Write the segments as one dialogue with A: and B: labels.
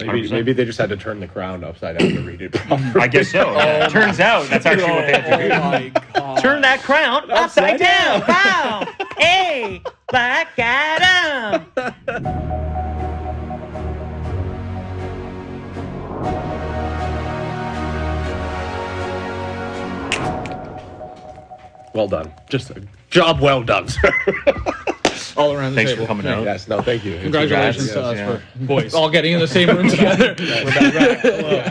A: Maybe they just had to turn the crown upside down to read it properly.
B: I guess so. Yeah. Turns out that's actually what they had to do.
C: Oh my God.
B: Turn that crown upside down. Wow. Hey, Black Adam.
A: Well done. Just a job well done, sir.
C: All around the
B: Thanks
C: table.
B: for coming out.
A: Yes, no, thank you.
C: Congratulations to
A: Congrats,
C: us for boys all getting in the same room together.
A: We're back. Hello.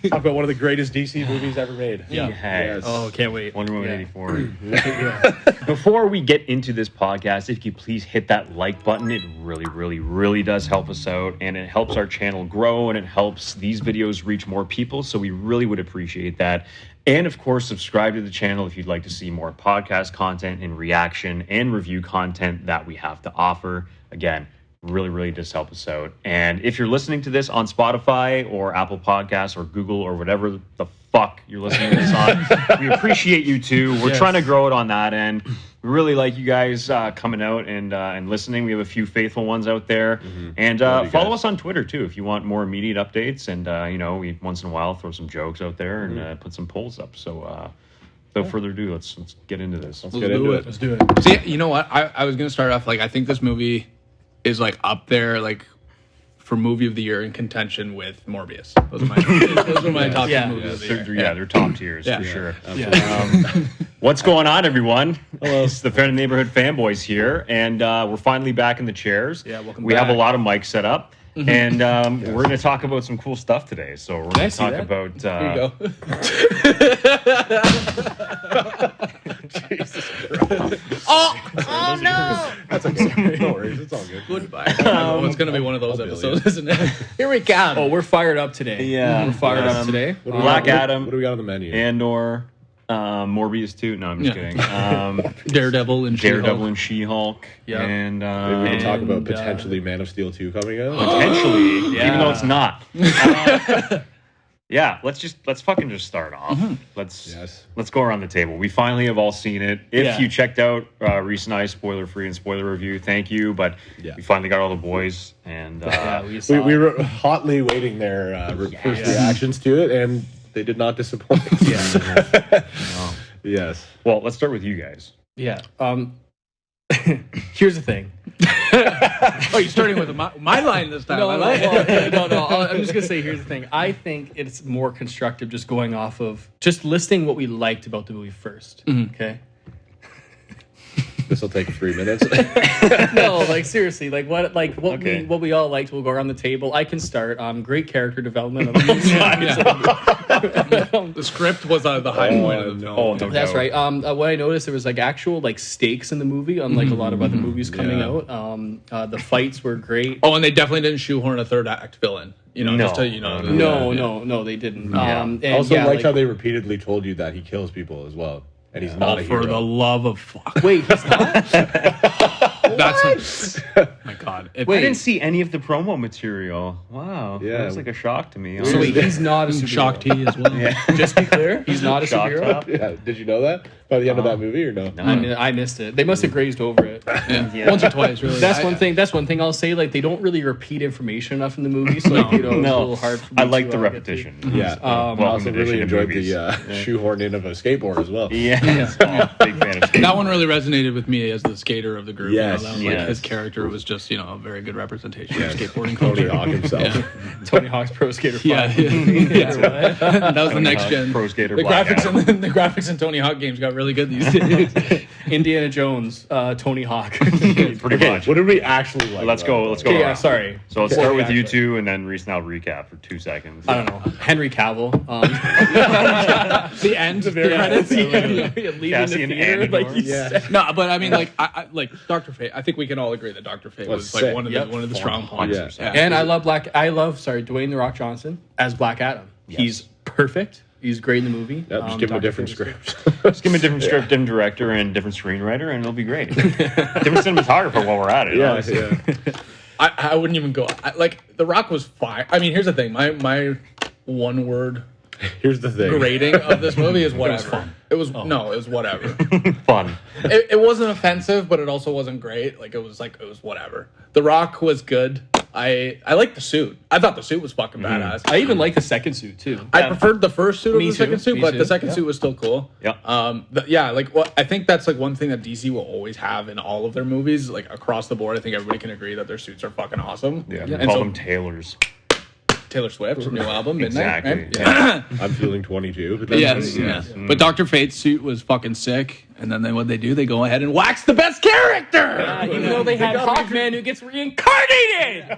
A: Talk about one of the greatest DC movies ever made.
C: Yeah.
A: Yes.
C: Oh, can't wait.
B: Wonder Woman
C: Yeah.
B: 84. Before we get into this podcast, if you could please hit that like button, it really, really, really does help us out, and it helps our channel grow, and it helps these videos reach more people, so we really would appreciate that. And of course, subscribe to the channel if you'd like to see more podcast content and reaction and review content that we have to offer. Again, really, really does help us out. And if you're listening to this on Spotify or Apple Podcasts or Google or whatever the fuck you're listening to this on, we appreciate you too. We're trying to grow it on that end. We really like you guys coming out and listening. We have a few faithful ones out there. Mm-hmm. And follow us on Twitter too if you want more immediate updates. And we once in a while throw some jokes out there and put some polls up. So without further ado, let's get into this.
C: Let's do it. Let's do it. See, you know what? I was gonna start off I think this movie is up there for movie of the year in contention with Morbius. Those are my top two movies of the year.
B: They're top tiers for sure.
C: Yeah.
B: What's going on, everyone? Hello. It's the Friend of the Neighborhood Fanboys here, and we're finally back in the chairs.
C: Yeah, welcome
B: We
C: back.
B: have a lot of mics set up. Mm-hmm. And we're going to talk about some cool stuff today. So we're going to talk about...
C: Here you go.
A: Jesus Christ.
B: Oh no!
A: That's okay. No worries. It's all good.
C: Goodbye. It's going to be one of those episodes, isn't it? Here we go. Oh, we're fired up today.
B: Yeah.
C: We're fired up today.
B: Black Adam.
A: What do we got on the menu?
B: Andor. Morbius 2. No, I'm just kidding.
C: Daredevil and She-Hulk.
B: Daredevil and She-Hulk.
C: Yeah.
B: And
A: maybe we can talk about potentially Man of Steel 2 coming out.
B: Potentially, even though it's not. Yeah, let's fucking just start off.
C: Mm-hmm.
B: Let's go around the table. We finally have all seen it. If you checked out Reese and I spoiler free and spoiler review, thank you. But we finally got all the boys, and
A: we were hotly waiting their first reactions to it, and they did not disappoint. Yes.
B: Well, let's start with you guys.
D: Yeah. Here's the thing.
C: Oh, you're starting with my line this time.
D: No. I'm just gonna say here's the thing. I think it's more constructive just going off of just listing what we liked about the movie first. Mm-hmm. Okay.
A: This will take 3 minutes.
D: No, seriously, what we all liked. We'll go around the table. I can start. Great character development.
C: The script was the high point of the film.
B: Oh, no
D: That's
B: doubt.
D: right. What I noticed, there was actual stakes in the movie, unlike a lot of other movies coming out. The fights were great.
C: Oh, and they definitely didn't shoehorn a third act villain. Just to,
D: No, they didn't.
A: I also liked how they repeatedly told you that he kills people as well. And he's not a hero.
C: For the love of fuck.
D: Wait, he's not?
C: That's my God.
B: I didn't see any of the promo material. Wow.
A: Yeah.
B: That was like a shock to me.
D: So wait, he's not a superhero.
C: Shock T as well.
D: Just be clear, he's not a
B: Shock
D: superhero.
B: top.
A: Yeah. Did you know that by the end of that movie or no?
D: I missed it. They must have grazed over it.
C: Yeah. Once or twice, really.
D: That's one thing. That's one thing I'll say. They don't really repeat information enough in the movie, so it's a little hard for me.
B: I like the
D: to,
B: repetition.
A: Yeah. I also really enjoyed the shoehorn in of a skateboard as well.
B: Yeah. Big fan of
C: that one really resonated with me as the skater of the group.
A: Yes.
C: His character was just a very good representation of skateboarding
A: Tony
C: culture.
A: Hawk himself.
D: Tony Hawk's Pro Skater 5.
C: Yeah. That was the next gen.
B: Pro Skater
C: The
B: Black
C: the graphics in Tony Hawk games got really good these days.
D: Indiana Jones, Tony Hawk.
B: Pretty much.
A: What did we actually like?
B: Let's go.
D: Okay,
B: around.
D: sorry.
B: So let's start with you two, and then Reese and I'll recap for 2 seconds.
D: I don't know. Henry Cavill.
C: The end. The credits.
D: Leaving
B: Cassian
D: the theater,
B: Andor.
C: No, but I mean, I like Dr. Fate. I think we can all agree that Dr. Fate was
A: sick.
C: one of the strong points.
A: Yeah.
D: And I love Dwayne The Rock Johnson as Black Adam.
B: Yes.
D: He's perfect. He's great in the movie.
A: Yep, just give him a different script.
B: Just give him a different script, different director, and different screenwriter, and it'll be great. Different cinematographer while we're at it.
A: Yeah.
C: I wouldn't even go. The Rock was fine. I mean, here's the thing. My one word
A: Here's the thing.
C: rating of this movie is whatever. It was whatever.
B: Fun.
C: It wasn't offensive, but it also wasn't great. It was whatever. The Rock was good. I like the suit. I thought the suit was fucking badass.
D: I even like the second suit too.
C: I preferred the first suit over
D: Me
C: the second
D: too,
C: suit,
D: me
C: but
D: too.
C: the second suit was still cool.
B: Yeah.
C: Like what I think that's like one thing that DC will always have in all of their movies, like across the board. I think everybody can agree that their suits are fucking awesome.
B: Yeah.
C: And
B: Call
C: so
B: them tailors.
C: Taylor Swift's new album, Midnight.
B: Exactly.
C: Right?
B: Yeah.
A: I'm feeling 22. But
C: Yes. But Dr. Fate's suit was fucking sick. And then what they do, they go ahead and wax the best character.
D: Even though they had Hawkman who gets reincarnated.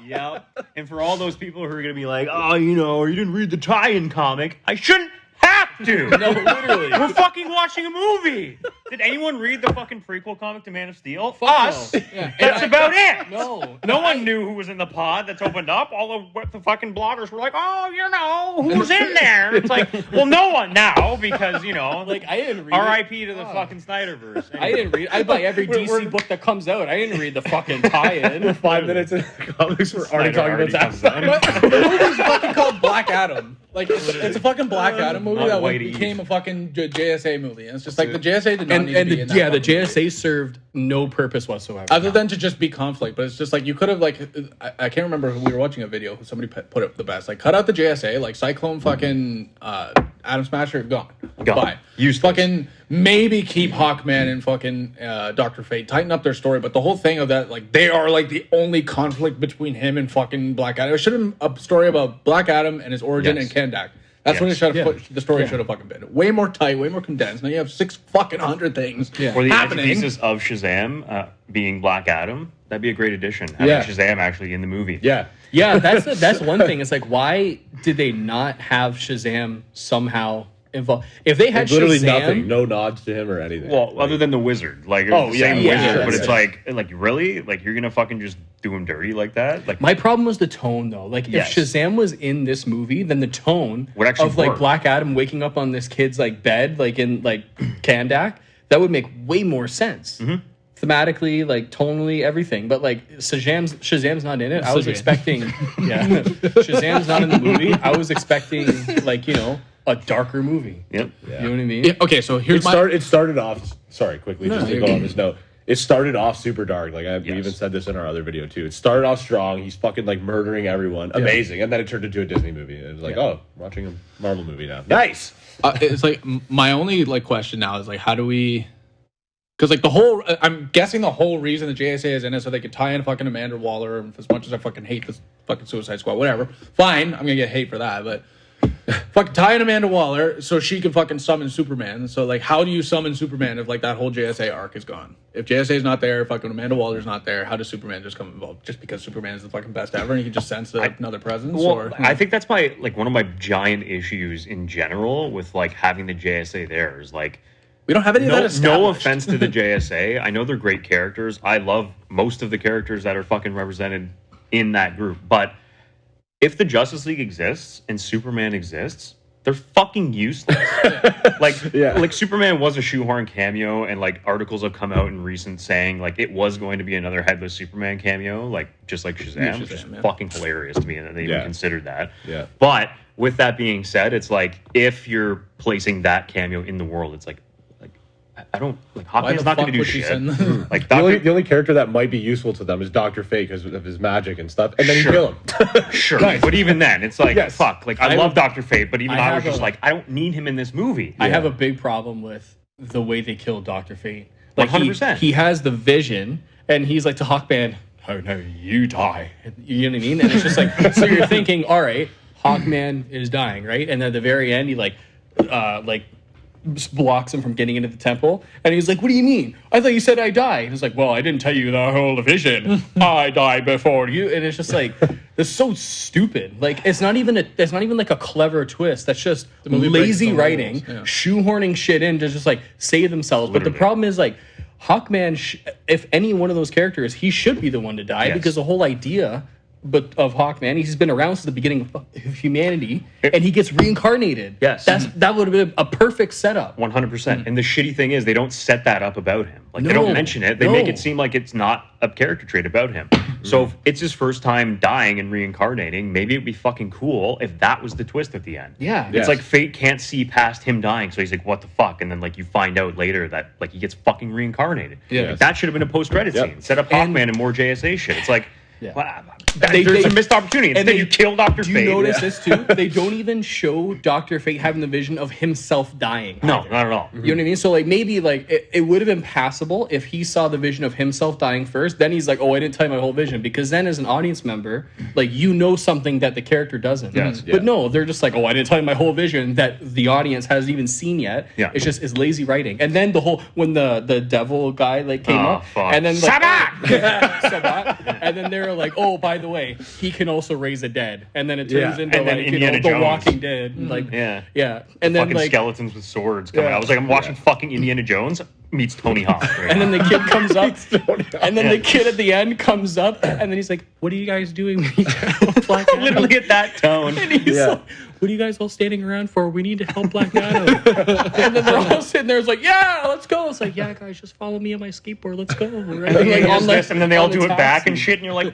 B: Yep. And for all those people who are going to be like, oh, you didn't read the tie-in comic, I shouldn't have to.
D: No, literally.
B: We're fucking watching a movie. Did anyone read the fucking prequel comic to Man of Steel?
D: Fuck
B: Us.
D: no. Yeah.
B: That's about it.
D: No.
B: No one knew who was in the pod that's opened up. All of the fucking bloggers were like, oh, who's in there? It's like, well, no one now because,
D: Like, I didn't read
B: R.I.P. to the fucking Snyderverse.
D: I didn't read. I buy every DC book that comes out. I didn't read the fucking tie-in.
A: 5 minutes in the comics, we're already talking about Zack Snyder.
C: The movie's fucking called Black Adam. Like it's a fucking Black Adam movie
B: On
C: that
B: White
C: became
B: Eve.
C: a fucking JSA movie. And it's just like the JSA did not need to be in that
D: the
C: fucking
D: JSA served no purpose whatsoever.
C: other than to just be conflict, but it's just like you could have like I can't remember who we were watching a video. Somebody put it the best. Like cut out the JSA, like Cyclone, fucking Atom Smasher, gone. Bye.
B: Useless.
C: Fucking maybe keep Hawkman and fucking Dr. Fate. Tighten up their story, but the whole thing of that, like they are like the only conflict between him and fucking Black Adam. It should have been a story about Black Adam and his origin
B: Yes.
C: and Kandak. That's what it should have. The story should have fucking been way more tight, way more condensed. Now you have 600 things
B: Or the
C: happening.
B: antithesis of Shazam being Black Adam. That'd be a great addition. Having Shazam actually in the movie.
A: Yeah.
D: Yeah, that's one thing. It's like, why did they not have Shazam somehow involved? If they had
A: Literally
D: Shazam,
A: nothing. No nods to him or anything.
B: Well, other than the wizard, like
A: Oh,
B: the
A: yeah,
B: same
A: yeah,
B: wizard, but
A: yeah,
B: it's
A: yeah.
B: like really, like you're gonna fucking just do him dirty like that, like
D: my problem was the tone, though. Like,
B: Yes.
D: if Shazam was in this movie, then the tone
B: Would actually
D: of like
B: work.
D: Black Adam waking up on this kid's like bed, like in like Kandak, that would make way more sense. Thematically, like tonally, everything. But like Shazam's not in it. I was expecting, Shazam's not in the movie. I was expecting like a darker movie.
B: Yep.
D: You know what I mean?
C: Yeah, okay, so here's
A: It started off. Sorry, quickly, just to
C: you're
A: go on
C: good.
A: this note. It started off super dark. Like we
B: Yes.
A: even said this in our other video too. It started off strong. He's fucking like murdering everyone. Amazing. And then it turned into a Disney movie. It was like, oh, watching a Marvel movie now. Nice.
C: it's like my only like question now is like how do we? Because like the whole, I'm guessing the whole reason the JSA is in it so they could tie in fucking Amanda Waller. And as much as I fucking hate this fucking Suicide Squad, whatever, fine, I'm gonna get hate for that, but. Fucking tie in Amanda Waller so she can fucking summon Superman. So like, how do you summon Superman if like that whole JSA arc is gone? If JSA is not there, fucking Amanda Waller's not there, how does Superman just come involved? Just because Superman is the fucking best ever and you can just sense another presence?
B: Well,
C: or
B: I think that's my like one of my giant issues in general with like having the JSA there is like
C: we don't have any of that
B: no
C: established.
B: offense to the JSA. I know they're great characters. I love most of the characters that are fucking represented in that group, but if the Justice League exists and Superman exists, they're fucking useless. Like Superman was a shoehorn cameo, and like articles have come out in recent saying like it was going to be another headless Superman cameo, like just like Shazam, which is fucking hilarious to me that they even considered that.
A: Yeah.
B: But with that being said, it's like if you're placing that cameo in the world, it's like I don't like Hawkman's not going to do shit. Like
A: The only character that might be useful to them is Dr. Fate because of his magic and stuff, and then you kill him.
B: Sure, but even then, it's like fuck. Like I love
D: would-
B: Dr. Fate, but even I was
D: have
B: just like, I don't need him in this movie.
D: I have a big problem with the way they killed Dr. Fate. Like
B: 100%.
D: He has the vision, and he's like to Hawkman, "Oh no, you die." You know what I mean? And it's just like, so you're thinking, all right, Hawkman is dying, right? And then at the very end, he like blocks him from getting into the temple, and he's like, "What do you mean? I thought you said I die." And he's like, "Well, I didn't tell you the whole vision. I died before you." And it's just like, that's so stupid. Like it's not even like a clever twist. That's just
C: movie
D: lazy
C: breaks the
D: writing,
C: rules,
D: shoehorning shit in to just like save themselves. But the problem is like Hawkman, if any one of those characters, he should be the one to die because the whole idea of Hawkman, he's been around since the beginning of humanity, and he gets reincarnated.
B: Yes.
D: That would have been a perfect setup.
B: 100%. And the shitty thing is, they don't set that up about him. Like they don't mention it. They make it seem like it's not a character trait about him. So if it's his first time dying and reincarnating, maybe it'd be fucking cool if that was the twist at the end.
D: Yeah.
B: It's like Fate can't see past him dying, so he's like, "What the fuck?" And then like you find out later that like he gets fucking reincarnated.
D: Yeah.
B: Like, that should have been a post-credit scene. Set up Hawkman and more JSA shit. It's like, well, There's a missed opportunity. And then you kill Dr. Fate.
D: Do you notice this too? They don't even show Dr. Fate having the vision of himself dying.
B: No,
D: either.
B: not at all.
D: You know what I mean? So like maybe like it would have been passable if he saw the vision of himself dying first. Then he's like, oh, I didn't tell you my whole vision, because then as an audience member, like you know something that the character doesn't.
B: Yes,
D: But no, they're just like, oh, I didn't tell you my whole vision that the audience hasn't even seen yet.
B: Yeah.
D: It's lazy writing. And then when the devil guy like came up,
B: fuck.
D: and then like,
B: Sabat!
D: Sabat, and then they're like, oh, by the way, he can also raise the dead, and then it turns into
B: And then
D: like
B: Indiana
D: the
B: Jones.
D: Walking Dead, like
B: Yeah.
D: and then
B: Fucking
D: like
B: skeletons with swords coming out. I was like, I'm watching fucking Indiana Jones meets Tony Hawk. Right
D: and then the kid comes up, and then
B: Yeah.
D: the kid at the end comes up, and then he's like, "What are you guys doing?" when you tell Black Adam?"
B: literally at that tone.
D: And he's like, "What are you guys all standing around for? We need to help Black Adam." And then they're all sitting there, it's like, "Yeah, let's go." It's like, "Yeah, guys, just follow me on my skateboard. Let's go." Right?
B: And,
D: Like, on, like,
B: and then they all
D: on the
B: do it back
D: taxi.
B: and shit, and you're like,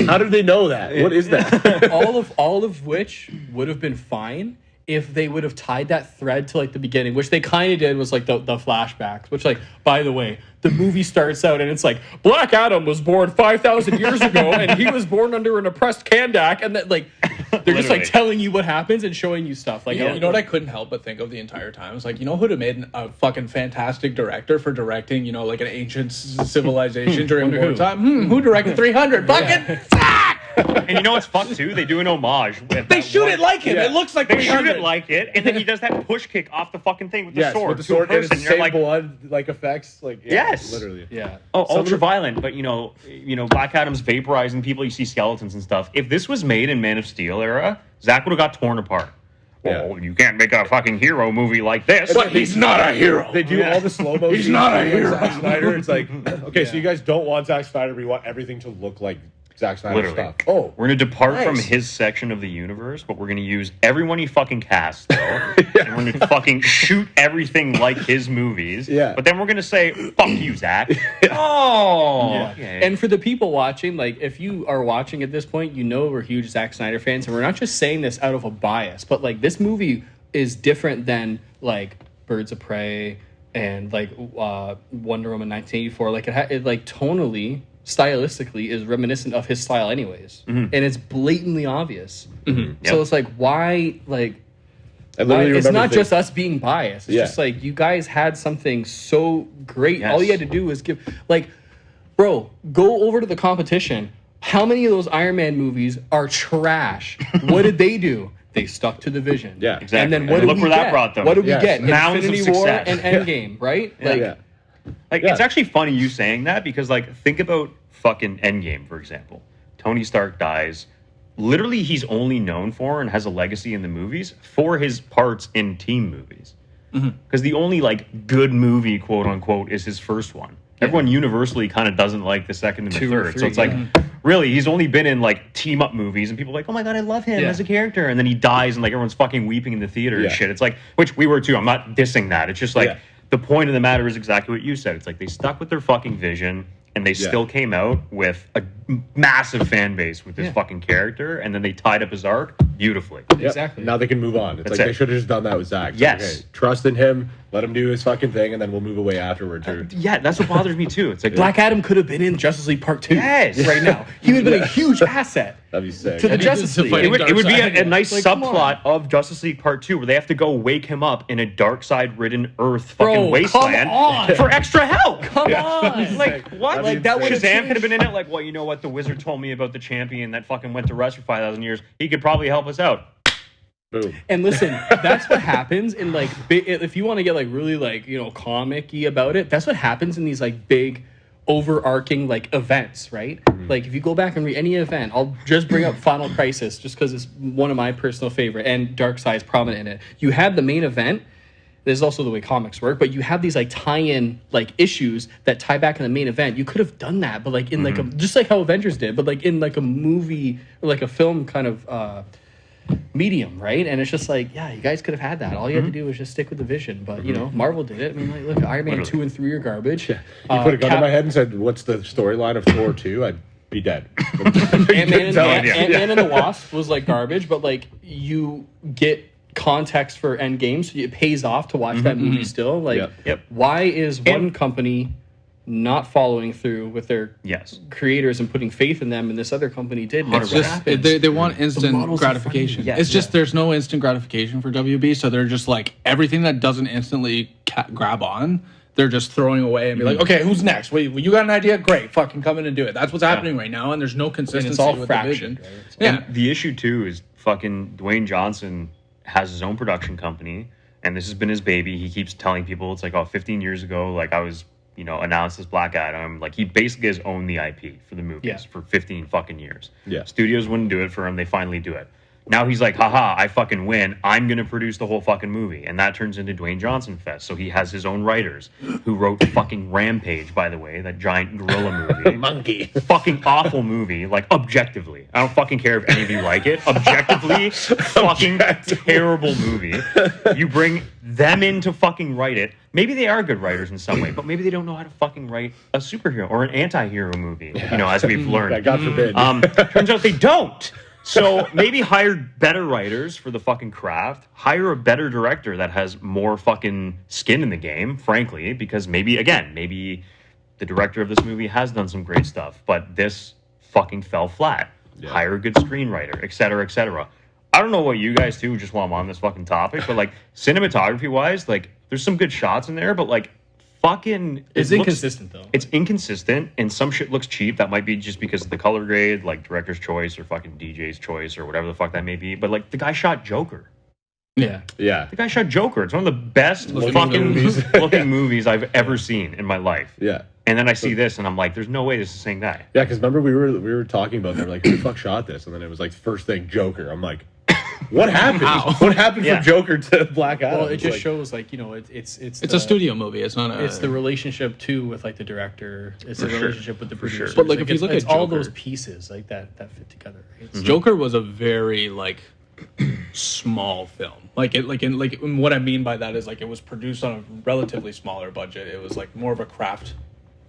A: How did they know that? What is that?
D: all of which would have been fine if they would have tied that thread to like the beginning, which they kind of did, was like the flashbacks, which like, by the way, the movie starts out and it's like Black Adam was born 5,000 years ago and he was born under an oppressed Kandak, and that like they're just like
B: Literally.
D: telling you what happens and showing you stuff like
C: You know what I couldn't help but think of the entire time? It's like, you know who'd have made a fucking fantastic director for directing, you know, like an ancient civilization during
D: Wonder who?
C: wartime? Who directed 300? Fucking Zack!
B: and you know what's fun too? They do an homage.
C: They shoot it like him. It looks like
B: They shoot
C: 300.
B: it like it, and then he does that push kick off the fucking thing with the
A: Yes,
B: sword.
A: with the sword
B: to a
A: and it's
B: person.
A: the
B: You're
A: same
B: like,
A: blood like effects. Like
B: Yes.
A: literally.
D: yeah.
B: oh,
A: Some of
B: ultra
A: the-
B: violent, but you know, Black Adam's vaporizing people. You see skeletons and stuff. If this was made in Man of Steel era, Zack would have got torn apart.
A: Yeah.
B: Oh, you can't make a fucking hero movie like this.
A: But he's not a hero. They do
B: Yeah.
A: all the slow mo.
C: He's not a hero.
A: Zack Snyder. It's like, okay, so you guys don't want Zack Snyder, but you want everything to look like Zack Snyder
B: Literally.
A: stuff. Oh,
B: We're going to depart from
A: Nice.
B: his section of the universe, but we're going to use everyone he fucking cast, though. And we're going to fucking shoot everything like his movies.
A: Yeah.
B: But then we're going to say, fuck you, Zach. Oh.
D: Yeah.
B: Okay.
D: And for the people watching, like if you are watching at this point, you know we're huge Zack Snyder fans, and we're not just saying this out of a bias, but like this movie is different than like Birds of Prey and like Wonder Woman 1984. Like it like tonally, stylistically is reminiscent of his style anyways, and it's blatantly obvious. So
B: Yep.
D: it's like why like.
A: I literally
D: It's
A: remember
D: not
A: thinking-
D: just us being biased. It's
A: Yeah.
D: just like you guys had something so great.
B: Yes.
D: All you had to do was give, like, bro, go over to the competition. How many of those Iron Man movies are trash? What did they do? They stuck to the vision.
A: Yeah.
B: Exactly.
D: And then
B: And
D: what did
B: look
D: we
B: where
D: get?
B: that brought them.
D: What did we
A: Yes.
D: get?
B: Mounds of
D: Infinity War
B: success.
D: and Endgame, right? Like,
A: yeah.
B: Like,
A: Yeah.
B: it's actually funny you saying that because, like, think about fucking Endgame, for example. Tony Stark dies. Literally, he's only known for and has a legacy in the movies for his parts in team movies. Because the only, like, good movie, quote unquote, is his first one. Everyone universally kind of doesn't like the second and the
D: 2 or
B: third.
D: 3,
B: So it's like, really, he's only been in, like, team up movies, and people are like, oh my God, I love him
D: Yeah.
B: as a character. And then he dies, and, like, everyone's fucking weeping in the theater
A: Yeah.
B: and shit. It's like, which we were too. I'm not dissing that. It's just like,
A: Yeah.
B: the point of the matter is exactly what you said. It's like they stuck with their fucking vision, and they still came out with a massive fan base with this fucking character, and then they tied up his arc beautifully.
A: Yep.
D: Exactly.
A: Now they can move on. It's
B: That's
A: like
B: it.
A: they should have just done that with Zack. It's
B: Yes.
A: like, okay, trust in him. Let him do his fucking thing, and then we'll move away afterwards. Or,
B: Yeah, that's what bothers me too. It's like
D: Black Adam could have been in Justice League Part 2
B: Yes.
D: right now. He would have been a huge asset
A: that'd be sick.
D: to the
A: And
D: Justice
C: to
D: League.
C: fight
B: It would be a
C: Darkseid.
B: nice
D: Like, come on.
B: subplot of Justice League Part 2 where they have to go wake him up in a dark side ridden Earth
D: Bro,
B: fucking
D: come
B: wasteland
D: on.
B: for extra help.
D: Come on.
B: Like, what?
A: That'd
B: Like,
A: be
B: that
A: insane.
B: Shazam could have been in it. Like, well, you know what? The wizard told me about the champion that fucking went to rest for 5,000 years. He could probably help us out.
A: boom.
D: And listen, that's what happens in like if you want to get like really like comic-y about it, that's what happens in these like big overarching like events, right? Like if you go back and read any event, I'll just bring up Final Crisis just because it's one of my personal favorite, and Darkseid's prominent in it. You have the main event. This is also the way comics work, but you have these like tie-in like issues that tie back in the main event. You could have done that, but like in like a just like how Avengers did, but like in like a movie or like a film kind of medium, right? And it's just like, yeah, you guys could have had that. All you had to do was just stick with the vision. But Marvel did it. I mean, like, look, Iron Man 2 and 3 are garbage.
A: You put a gun to my head and said, "What's the storyline of Thor 2?" I'd be dead.
D: Ant-Man
A: tell me.
D: and the Wasp was like garbage, but like you get context for Endgame, so it pays off to watch that movie still. Like,
A: Yep.
D: why is one company not following through with their
B: Yes.
D: creators and putting faith in them, and this other company did. And
C: It's just they want instant
D: models are
C: gratification.
D: funny.
C: It's just there's no instant gratification for WB, so they're just like everything that doesn't instantly grab on, they're just throwing away and be like, okay, who's next? Wait, you got an idea? Great, fucking come in and do it. That's what's happening right now, and there's no consistency
D: it's all
C: with
D: fractured,
C: the vision.
D: right?
C: Yeah,
B: And the issue too is fucking Dwayne Johnson has his own production company, and this has been his baby. He keeps telling people it's like, oh, 15 years ago, like I was, announced as Black Adam. Like he basically has owned the IP for the movies for 15 fucking years.
A: Yeah.
B: Studios wouldn't do it for him. They finally do it. Now he's like, haha, I fucking win. I'm going to produce the whole fucking movie. And that turns into Dwayne Johnson Fest. So he has his own writers who wrote fucking Rampage, by the way, that giant gorilla movie.
A: Monkey.
B: Fucking awful movie, like objectively. I don't fucking care if any of you like it. Objectively, fucking terrible movie. You bring them in to fucking write it. Maybe they are good writers in some way, but maybe they don't know how to fucking write a superhero or an anti-hero movie, as we've learned.
A: God forbid.
B: Turns out they don't. So maybe hire better writers for the fucking craft. Hire a better director that has more fucking skin in the game, frankly, because maybe the director of this movie has done some great stuff, but this fucking fell flat. Yeah. Hire a good screenwriter, et cetera, et cetera. I don't know what you guys do just while I'm on this fucking topic, but like cinematography-wise, like there's some good shots in there, but like fucking
D: it's inconsistent though.
B: It's inconsistent, and some shit looks cheap. That might be just because of the color grade, like director's choice or fucking DJ's choice or whatever the fuck that may be. But like the guy shot Joker.
C: yeah.
B: The guy shot Joker. It's one of the best fucking looking movies I've ever seen in my life.
A: Yeah.
B: And then I see this, and I'm like, "There's no way this is the same guy."
A: Yeah, because remember we were talking about, they were like, "Who the fuck shot this?" And then it was like first thing Joker. I'm like, what happened? What happened from Joker to Black Adam?
D: Well, it just shows it's
C: a studio movie. It's not.
D: It's the relationship too with like the director. It's the relationship with the producer.
C: But like if you look at
D: all
C: Joker,
D: those pieces like that fit together. Right?
C: Joker was a very like small film. Like what I mean by that is like it was produced on a relatively smaller budget. It was like more of a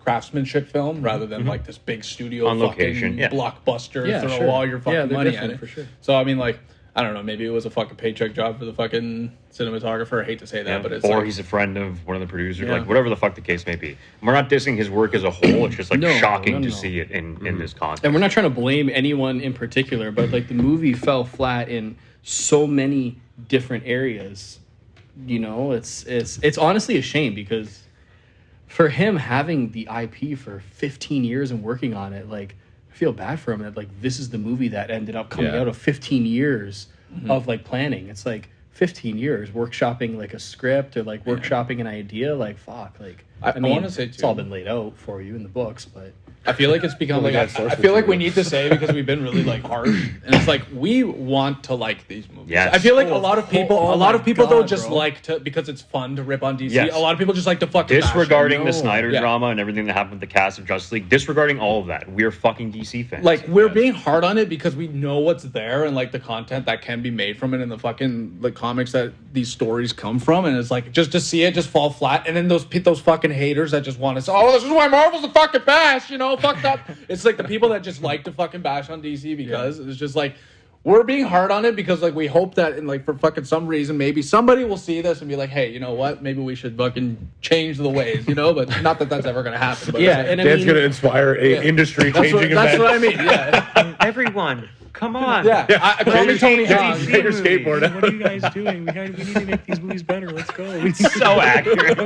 C: craftsmanship film rather than like this big studio
B: on location
C: blockbuster throw all your fucking money at it.
D: For sure.
C: So I mean like I don't know, maybe it was a fucking paycheck job for the fucking cinematographer. I hate to say that, but it's
B: or
C: like,
B: he's a friend of one of the producers, like whatever the fuck the case may be. We're not dissing his work as a whole. It's just like shocking to see it in this context.
D: And we're not trying to blame anyone in particular, but like the movie fell flat in so many different areas. It's honestly a shame because for him having the IP for 15 years and working on it, like I feel bad for him that like this is the movie that ended up coming out of 15 years of like planning. It's like 15 years workshopping like a script or like workshopping an idea. Like fuck, like I mean,
C: want to say too,
D: it's all been laid out for you in the books, but
C: I feel like it's become like I feel like we need to say because we've been really like harsh, and it's like we want to like these movies.
B: Yes.
C: I feel like a lot of people though just
D: bro.
C: like to because it's fun to rip on DC.
B: Yes.
C: A lot of people just like to fucking
B: disregarding the
C: bash them.
B: Snyder drama and everything that happened with the cast of Justice League, disregarding all of that, we're fucking DC fans.
C: Like we're being hard on it because we know what's there and like the content that can be made from it and the fucking the comics that these stories come from, and it's like just to see it just fall flat, and then those fucking haters that just want to say, oh, this is why Marvel's a fucking bash, fuck that. It's like the people that just like to fucking bash on DC because it's just like we're being hard on it because like we hope that and like for fucking some reason maybe somebody will see this and be like, hey, you know what? Maybe we should fucking change the ways, but not that that's ever gonna happen. But
D: and
A: Dan's gonna inspire a industry changing event.
C: That's what I mean. Yeah,
B: everyone. Come on.
C: Yeah, call me Tony Hawk.
A: Take your skateboard out.
B: What are you guys doing? We need to make these movies better. Let's go. So accurate.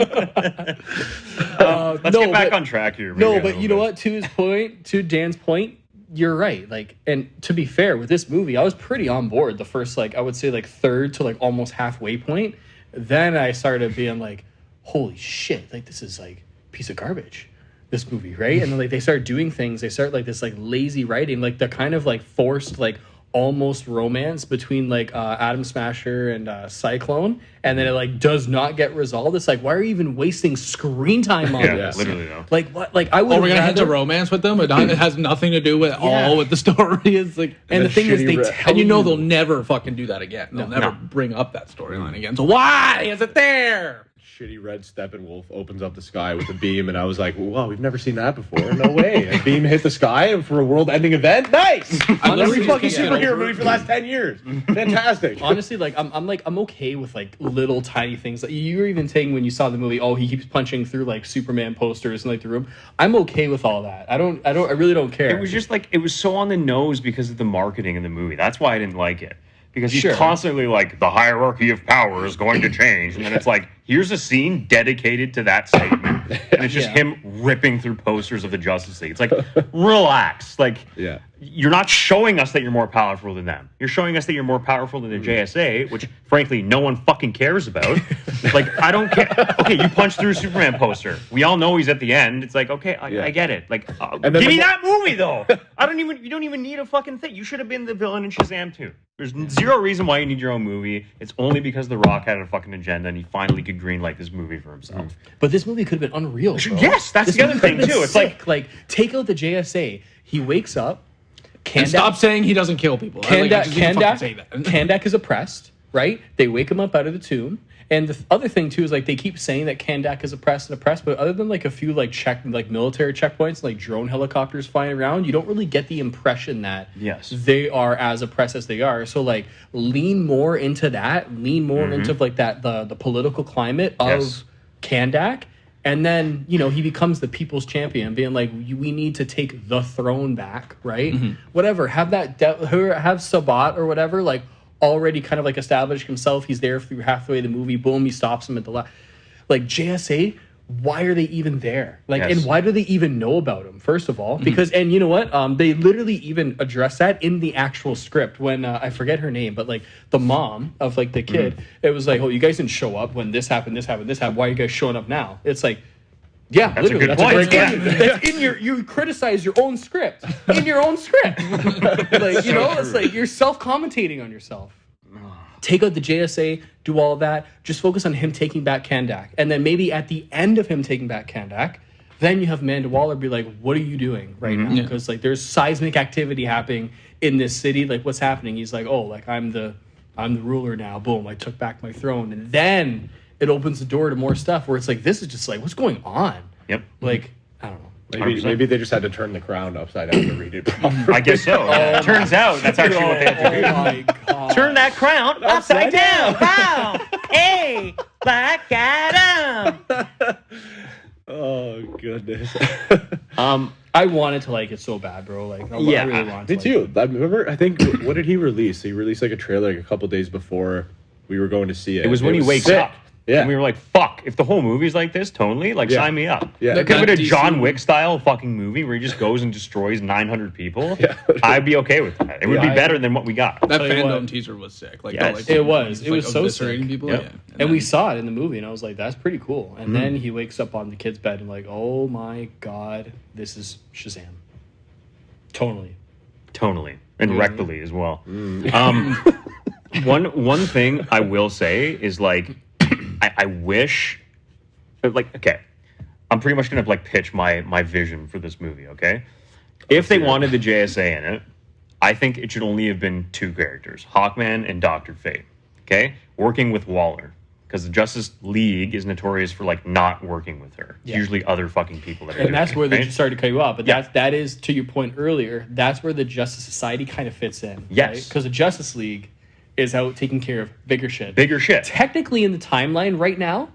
B: Let's get back on track here.
D: No, but you know what? To Dan's point, you're right. Like, and to be fair, with this movie, I was pretty on board the first, like, I would say, like, third to, like, almost halfway point. Then I started being like, holy shit, like, this is, like, a piece of garbage. This movie, right? And then like they start doing things, they start like this like lazy writing, like the kind of like forced like almost romance between like Atom Smasher and Cyclone, and then it like does not get resolved. It's like, why are you even wasting screen time on this?
B: Literally though.
D: Like what? Like I would.
C: We're gonna hint a romance with them. It has nothing to do with all with the story. It's like,
D: and the thing is, they tell
C: and they'll never fucking do that again. They'll never bring up that storyline again. So why is it there?
A: shitty red Steppenwolf opens up the sky with a beam, and I was like, "Wow, we've never seen that before. No way! A beam hit the sky for a world-ending event. Nice! Every fucking superhero movie for the last 10 years. Fantastic.
D: Honestly, like I'm okay with like little tiny things. Like you were even saying when you saw the movie, oh, he keeps punching through like Superman posters in like the room. I'm okay with all that. I really don't care.
B: It was just like, it was so on the nose because of the marketing in the movie. That's why I didn't like it. Because he's constantly like, the hierarchy of power is going to change. And then it's like, here's a scene dedicated to that statement. And it's just him ripping through posters of the Justice League. It's like, relax. Like, you're not showing us that you're more powerful than them. You're showing us that you're more powerful than the JSA, which, frankly, no one fucking cares about. Like, I don't care. Okay, you punch through a Superman poster. We all know he's at the end. It's like, okay, I get it. Like, give me that movie, though. You don't even need a fucking thing. You should have been the villain in Shazam 2. There's zero reason why you need your own movie. It's only because The Rock had a fucking agenda and he finally could greenlight this movie for himself.
D: But this movie could have been unreal, bro.
B: Yes, that's the other thing, too. It's
D: like, take out the JSA. He wakes up.
C: And stop saying he doesn't kill people.
D: Kandak is oppressed, right? They wake him up out of the tomb. And the other thing too is like they keep saying that Kandak is oppressed, but other than like a few like military checkpoints, like drone helicopters flying around, you don't really get the impression that they are as oppressed as they are. So like lean more into that, lean more into like that the political climate of Kandak. And then, you know, he becomes the people's champion, being like, we need to take the throne back, right? Whatever. Have have Sabat or whatever, like, already kind of, like, established himself. He's there through halfway the movie. Boom, he stops him at the last. Like, JSA, why are they even there? Like, and why do they even know about him, first of all? Because, and you know what? They literally even address that in the actual script when, I forget her name, but, like, the mom of, like, the kid, it was like, oh, you guys didn't show up when this happened. Why are you guys showing up now? It's like, yeah,
B: that's literally. That's a great point.
D: That's in you criticize your own script. In your own script. Like, you know, it's like you're self-commentating on yourself. Take out the JSA, do all of that. Just focus on him taking back Kandak. And then maybe at the end of him taking back Kandak, then you have Amanda Waller be like, what are you doing right now? Because like there's seismic activity happening in this city. Like what's happening? He's like, oh, like I'm the ruler now. Boom, I took back my throne. And then it opens the door to more stuff where it's like, this is just like, what's going on?
B: Yep.
D: Like, I don't know.
A: Maybe they just had to turn the crown upside down to read it properly.
B: I guess so. Turns out that's actually what they had to do.
D: Oh my God.
B: Turn that crown upside down. Wow. Hey, Black Adam.
A: Oh, goodness.
D: I wanted to like it so bad, bro. Like, I really wanted to.
A: Me too. I remember, I think, what did he release? He released like a trailer like a couple days before we were going to see it.
B: It was when he wakes up.
A: Yeah.
B: And we were like, fuck, if the whole movie's like this, tonally, like, sign me up.
A: Yeah.
B: Like, give it a John Wick style fucking movie where he just goes and destroys 900 people. Yeah. I'd be okay with that. It would be better than what we got.
C: That fandom teaser was sick. Like,
D: it was so sick.
C: People.
B: Yep.
C: Yeah.
D: And we saw it in the movie, and I was like, that's pretty cool. And then he wakes up on the kid's bed and like, oh my God, this is Shazam. Tonally. And rectally as well. One thing I will say is like, I wish, like, okay, I'm pretty much gonna like pitch my vision for this movie. Okay, if they wanted the JSA in it, I think it should only have been two characters, Hawkman and Dr. Fate. Okay, working with Waller, because the Justice League is notorious for like not working with her. It's usually other fucking people that are. And that's where they just started to cut you off. But that is to your point earlier. That's where the Justice Society kind of fits in.
B: Yes,
D: because the Justice League is out taking care of bigger shit. Technically, in the timeline right now,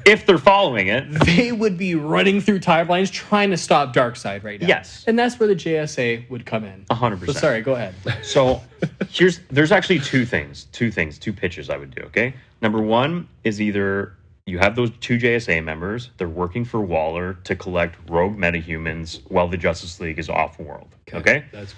B: if they're following it,
D: they would be running through timelines trying to stop Darkseid right now.
B: Yes.
D: And that's where the JSA would come in.
B: 100%.
D: So sorry, go ahead.
B: So there's actually two pitches I would do, okay? Number one is either you have those two JSA members, they're working for Waller to collect rogue metahumans while the Justice League is off-world, okay?
D: That's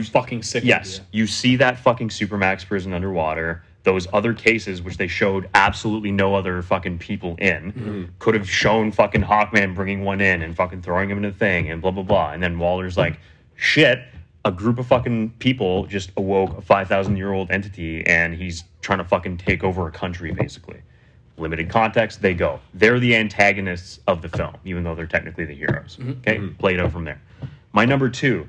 D: fucking sick.
B: Yes, idea. You see that fucking Supermax prison underwater. Those other cases, which they showed absolutely no other fucking people in, could have shown fucking Hawkman bringing one in and fucking throwing him in a thing and blah, blah, blah. And then Waller's like, shit, a group of fucking people just awoke a 5,000-year-old entity and he's trying to fucking take over a country, basically. Limited context, they go. They're the antagonists of the film, even though they're technically the heroes. Okay? Played out from there. My number two,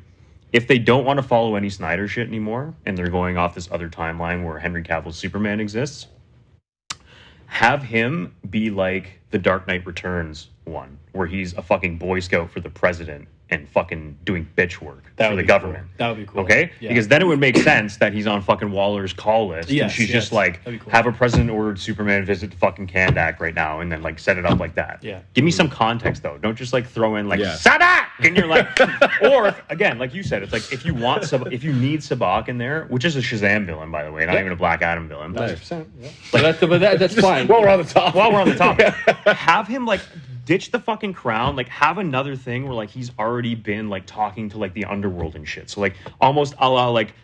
B: if they don't want to follow any Snyder shit anymore, and they're going off this other timeline where Henry Cavill's Superman exists, Have him be like the Dark Knight Returns one, where he's a fucking Boy Scout for the president and fucking doing bitch work for the government.
D: That would be cool.
B: Okay?
D: Yeah.
B: Because then it would make sense that he's on fucking Waller's call list. And she's just like,
D: That'd be cool.
B: have a president-ordered Superman visit to fucking Kandak right now and then like set it up like that.
D: Yeah.
B: Give me some context though. Don't just like throw in like, Sabak! And you're like, or if, again, like you said, it's like if you want if you need Sabak in there, which is a Shazam villain, by the way, not even a Black Adam villain.
D: 100%. Yeah. But that's fine.
A: While we're on the top.
B: Have him like ditch the fucking crown, like have another thing where like he's already been like talking to like the underworld and shit. So like almost a la like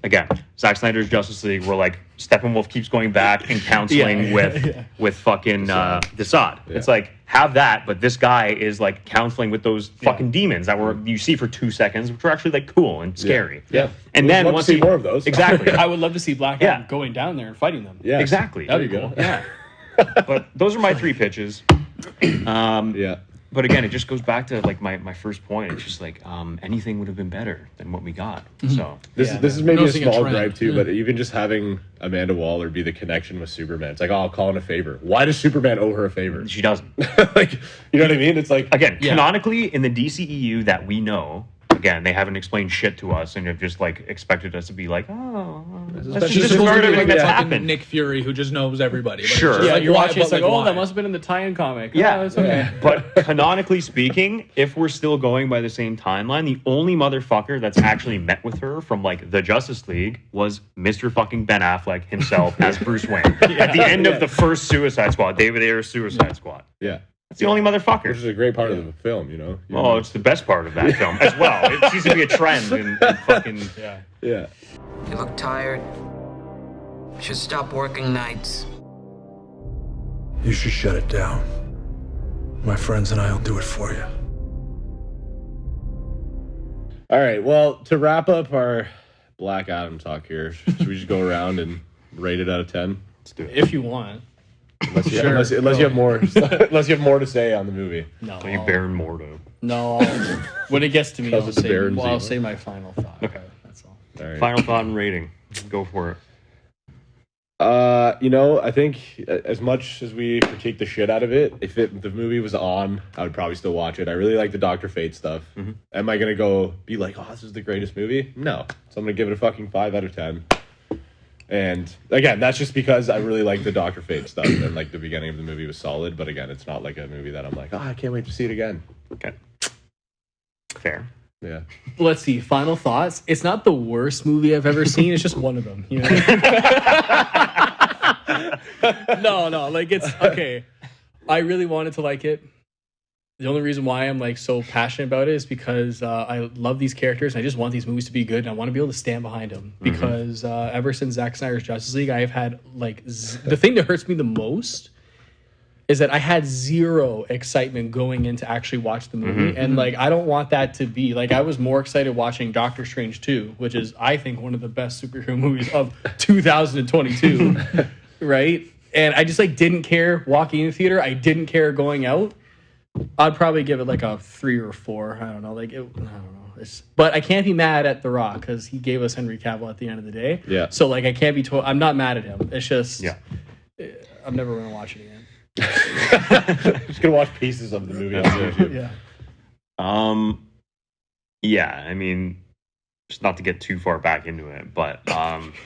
B: again, Zack Snyder's Justice League, where like Steppenwolf keeps going back and counseling with fucking Desaad. Yeah. It's like have that, but this guy is like counseling with those fucking demons that were you see for 2 seconds, which are actually like cool and scary.
A: Yeah.
B: And then
A: once see more of those.
B: Exactly.
D: I would love to see Black Adam going down there and fighting them.
A: Yeah.
B: Exactly.
D: That'd be cool.
B: Yeah. But those are my 3 pitches. But again, it just goes back to like my first point. It's just like anything would have been better than what we got. So
A: this is maybe a small
C: trend.
A: gripe too, but even just having Amanda Waller be the connection with Superman, it's like, oh, I'll call in a favor. Why does Superman owe her a favor?
B: she doesn't.
A: Like, you know what I mean? It's like
B: Again, canonically in the DCEU that we know, again, they haven't explained shit to us and have just like expected us to be like, oh, let's just disregard everything that's happened.
C: Nick Fury, who just knows everybody. But
B: Sure.
C: it's
D: Yeah,
C: like,
D: you're
C: why-
D: watching. It's
C: but,
D: like, oh,
C: why?
D: that must have been in the tie-in comic.
B: Yeah,
D: Oh, it's okay.
B: But canonically speaking, if we're still going by the same timeline, the only motherfucker that's actually met with her from like the Justice League was Mr. fucking Ben Affleck himself as Bruce Wayne at the end of the first Suicide Squad, David Ayer's Suicide Squad.
A: yeah.
B: That's the only
A: Which
B: motherfucker.
A: is a great part of the film, you know?
B: Oh, it's the best part of that film as well. It seems to be a trend in fucking
A: yeah.
E: You look tired. Should stop working nights.
F: You should shut it down. My friends and I will do it for you.
A: All right. Well, to wrap up our Black Adam talk here, should we just go around and rate it out of 10?
B: Let's do it.
D: If you want.
A: Unless you have more, unless you have more to say on the movie.
D: No.
B: Are you Baron Mordo?
D: No. When it gets to me,
A: Because it's Baron
D: I'll
A: Zemo.
D: say my final thought.
B: Okay.
D: That's all.
A: All right.
B: Final thought and rating. Go for it.
A: You know, I think as much as we critique the shit out of it, if the movie was on, I would probably still watch it. I really like the Dr. Fate stuff.
B: Mm-hmm.
A: Am I gonna be like, oh, this is the greatest movie? No. So I'm gonna give it a fucking 5 out of 10. And again, that's just because I really like the Dr. Fate stuff and like the beginning of the movie was solid. But again, it's not like a movie that I'm like, oh, I can't wait to see it again.
B: Okay. Fair.
A: Yeah.
D: Let's see. Final thoughts. It's not the worst movie I've ever seen. It's just one of them. You know? No. Like it's okay. I really wanted to like it. The only reason why I'm like so passionate about it is because I love these characters and I just want these movies to be good and I want to be able to stand behind them. Because ever since Zack Snyder's Justice League, I have had like the thing that hurts me the most is that I had zero excitement going in to actually watch the movie. And like I don't want that to be like I was more excited watching Doctor Strange 2, which is I think one of the best superhero movies of 2022. Right? And I just like didn't care walking in the theater. I didn't care going out. I'd probably give it like a 3 or 4. I don't know. I don't know. But I can't be mad at The Rock because he gave us Henry Cavill at the end of the day.
A: Yeah.
D: So like I can't be I'm not mad at him. It's just I'm never gonna watch it again.
A: Just gonna watch pieces of the movie on YouTube.
D: Yeah.
B: Yeah, I mean, just not to get too far back into it, but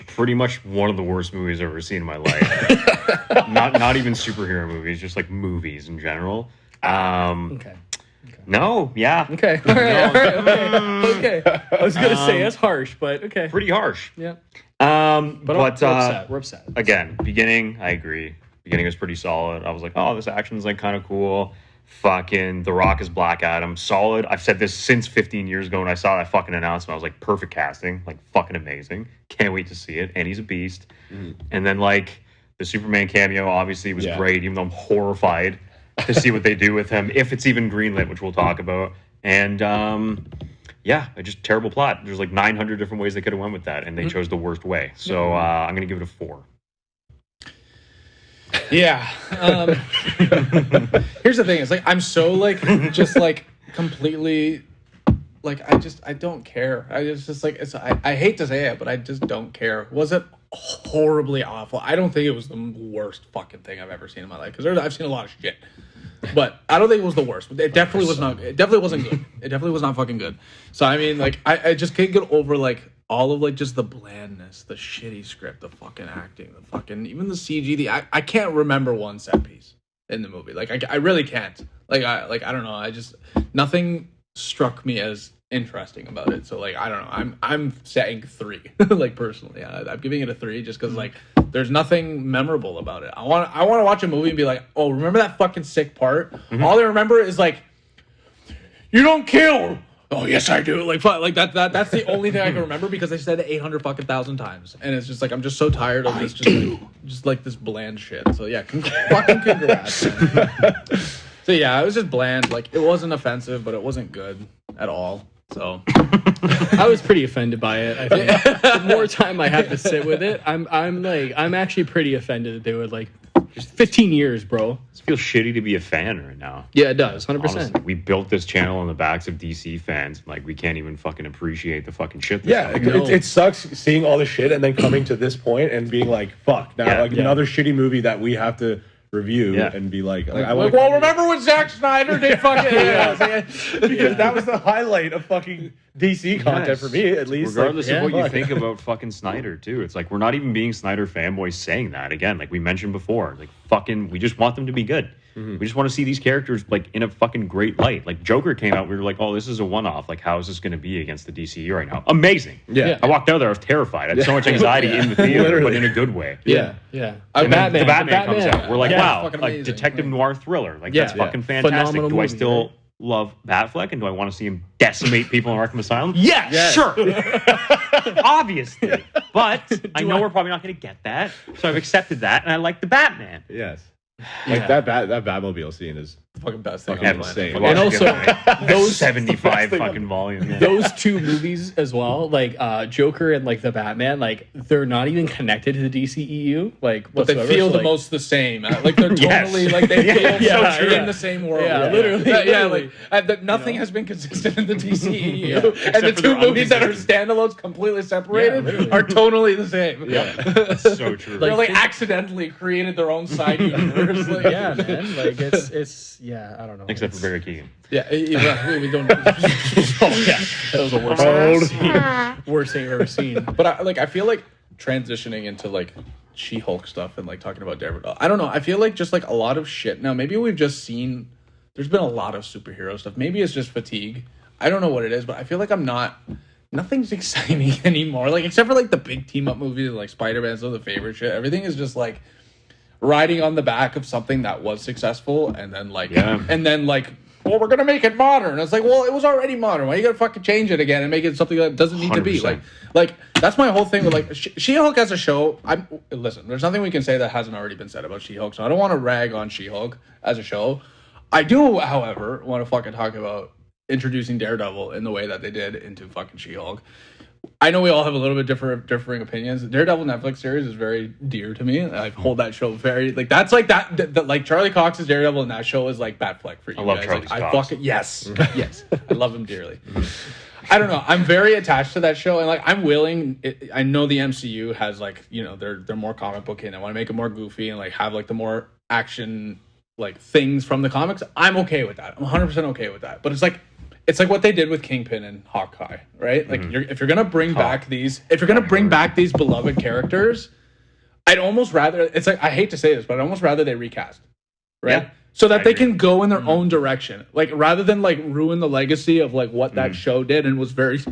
B: pretty much one of the worst movies I've ever seen in my life. not even superhero movies, just like movies in general.
D: Okay.
B: No, yeah.
D: Okay. All right. Okay. I was gonna say that's harsh, but okay.
B: Pretty harsh.
D: Yeah.
B: But
D: We're upset. We're upset.
B: Again, beginning, I agree. Beginning was pretty solid. I was like, oh, this action's like kind of cool. Fucking The Rock is Black Adam. Solid. I've said this since 15 years ago when I saw that fucking announcement. I was like, perfect casting. Like, fucking amazing. Can't wait to see it. And he's a beast. And then, like, the Superman cameo obviously was great, even though I'm horrified to see what they do with him, if it's even greenlit, which we'll talk about. And, just terrible plot. There's like 900 different ways they could have went with that, and they chose the worst way. So I'm going to give it a 4.
C: Yeah. Here's the thing. It's like I'm so like just like completely like I don't care. I just like I hate to say it, but I just don't care. Was it horribly awful. I don't think it was the worst fucking thing I've ever seen in my life, because I've seen a lot of shit. But I don't think it was the worst. It definitely was not. It definitely wasn't good. It definitely was not fucking good. So I mean, like, I just can't get over like all of like just the blandness, the shitty script, the fucking acting, the fucking even the CG. I can't remember one set piece in the movie. Like I really can't. I don't know. I just nothing struck me as interesting about it. So like I don't know. I'm saying 3. Like personally, I'm giving it a 3 just because like there's nothing memorable about it. I want to watch a movie and be like, oh, remember that fucking sick part? All I remember is like, you don't kill. Oh yes, I do. Like that's the only thing I can remember because they said it 800 fucking thousand times, and it's just like I'm just so tired of this, just like this bland shit. So yeah, fucking congrats. So yeah, it was just bland. Like it wasn't offensive, but it wasn't good at all. So
D: I was pretty offended by it. I think the more time I had to sit with it, I'm actually pretty offended that they would like just 15 years, bro.
B: It feels shitty to be a fan right now.
D: Yeah, it does. 100%.
B: Honestly, we built this channel on the backs of DC fans. Like we can't even fucking appreciate the fucking shit.
A: It sucks seeing all the shit and then coming to this point and being like, fuck, now another shitty movie that we have to review and be like
C: well, remember when Zack Snyder did fucking
A: because that was the highlight of fucking DC content for me, at least.
B: Regardless of what you think about fucking Snyder, too. It's like we're not even being Snyder fanboys saying that. Again, like we mentioned before, like fucking, we just want them to be good. We just want to see these characters like in a fucking great light. Like Joker came out, we were like, oh, this is a one-off. Like, how is this going to be against the DCU right now? Amazing.
A: Yeah.
B: I walked out there, I was terrified. I had so much anxiety in the theater, but in a good way.
D: Yeah.
B: And then the Batman comes out. We're like, wow,
C: fucking
B: like
C: amazing.
B: detective noir thriller. Like that's fucking fantastic.
D: Phenomenal
B: Do I
D: movie,
B: still love Batfleck, and do I want to see him decimate people in Arkham Asylum?
D: Yes.
B: Sure. Obviously. But I know we're probably not going to get that, so I've accepted that, and I like the Batman.
A: Yes. Like that Batmobile scene is
C: the fucking best thing.
A: fucking insane.
D: And also,
B: those 75 fucking volumes. Yeah.
D: those two movies as well, like Joker and like the Batman, like they're not even connected to the DCEU, like
C: But they
D: whatsoever.
C: feel
D: So,
C: the
D: like,
C: most the same. Like they're totally like they feel so true in the same world.
D: Yeah, literally.
C: Like nothing has been consistent in the DCEU, and the
B: for
C: two
B: their
C: movies that are
B: unconsistency.
C: standalones, completely separated,
D: literally.
C: are totally the same.
B: That's so true.
C: They're like accidentally created their own side universe. Like,
D: yeah, man. Like it's I don't know.
B: Except for Barry Keegan.
C: Yeah, we don't. Oh yeah, that was the
D: Worst thing I've ever seen.
C: But I feel like transitioning into like She-Hulk stuff and like talking about Daredevil. I don't know. I feel like just like a lot of shit. Now maybe we've just seen. There's been a lot of superhero stuff. Maybe it's just fatigue. I don't know what it is, but I feel like nothing's exciting anymore. Like except for like the big team up movies like Spider-Man's the favorite shit. Everything is just like riding on the back of something that was successful and then like well, we're gonna make it modern. It's like, well, it was already modern. Why you gotta fucking change it again and make it something that doesn't need to be?
B: 100%.
C: Like that's my whole thing with like She-Hulk as a show. Listen, there's nothing we can say that hasn't already been said about She-Hulk, so I don't want to rag on She-Hulk as a show. I do, however, want to fucking talk about introducing Daredevil in the way that they did into fucking She-Hulk. I know we all have a little bit differing opinions. Daredevil Netflix series is very dear to me. I hold that show very like that's like that like Charlie Cox's Daredevil in that show is like Batfleck for you.
B: I love
C: guys.
B: Charlie
C: Like,
B: Cox.
C: yes, I love him dearly. I don't know. I'm very attached to that show, and like I'm willing. I know the MCU has like they're more comic book and I want to make it more goofy and like have like the more action like things from the comics. I'm okay with that. I'm 100% okay with that. But it's like what they did with Kingpin and Hawkeye, right? Like if you're gonna bring back these beloved characters, I'd almost rather. It's like I hate to say this, but I'd almost rather they recast, right?
B: Yeah.
C: So that they can go in their own direction, like rather than like ruin the legacy of like what that show did and was very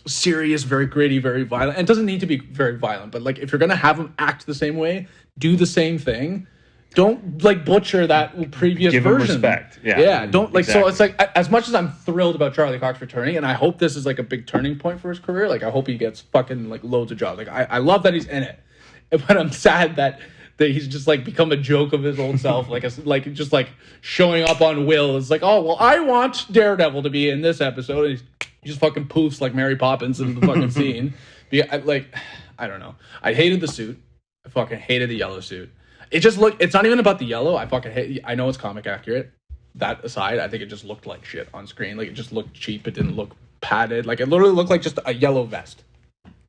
C: serious, very gritty, very violent. And it doesn't need to be very violent, but like if you're gonna have them act the same way, do the same thing. Don't like butcher that previous
B: Give him
C: version.
B: respect.
C: Yeah. Don't like.
B: Exactly.
C: So it's like as much as I'm thrilled about Charlie Cox returning, and I hope this is like a big turning point for his career. Like I hope he gets fucking like loads of jobs. Like I love that he's in it, but I'm sad that he's just like become a joke of his old self. Like just like showing up on Will. It's like, oh well, I want Daredevil to be in this episode, and he just fucking poofs like Mary Poppins in the fucking scene. I don't know. I hated the suit. I fucking hated the yellow suit. It's not even about the yellow. I know it's comic accurate. That aside, I think it just looked like shit on screen. Like it just looked cheap. It didn't look padded. Like it literally looked like just a yellow vest.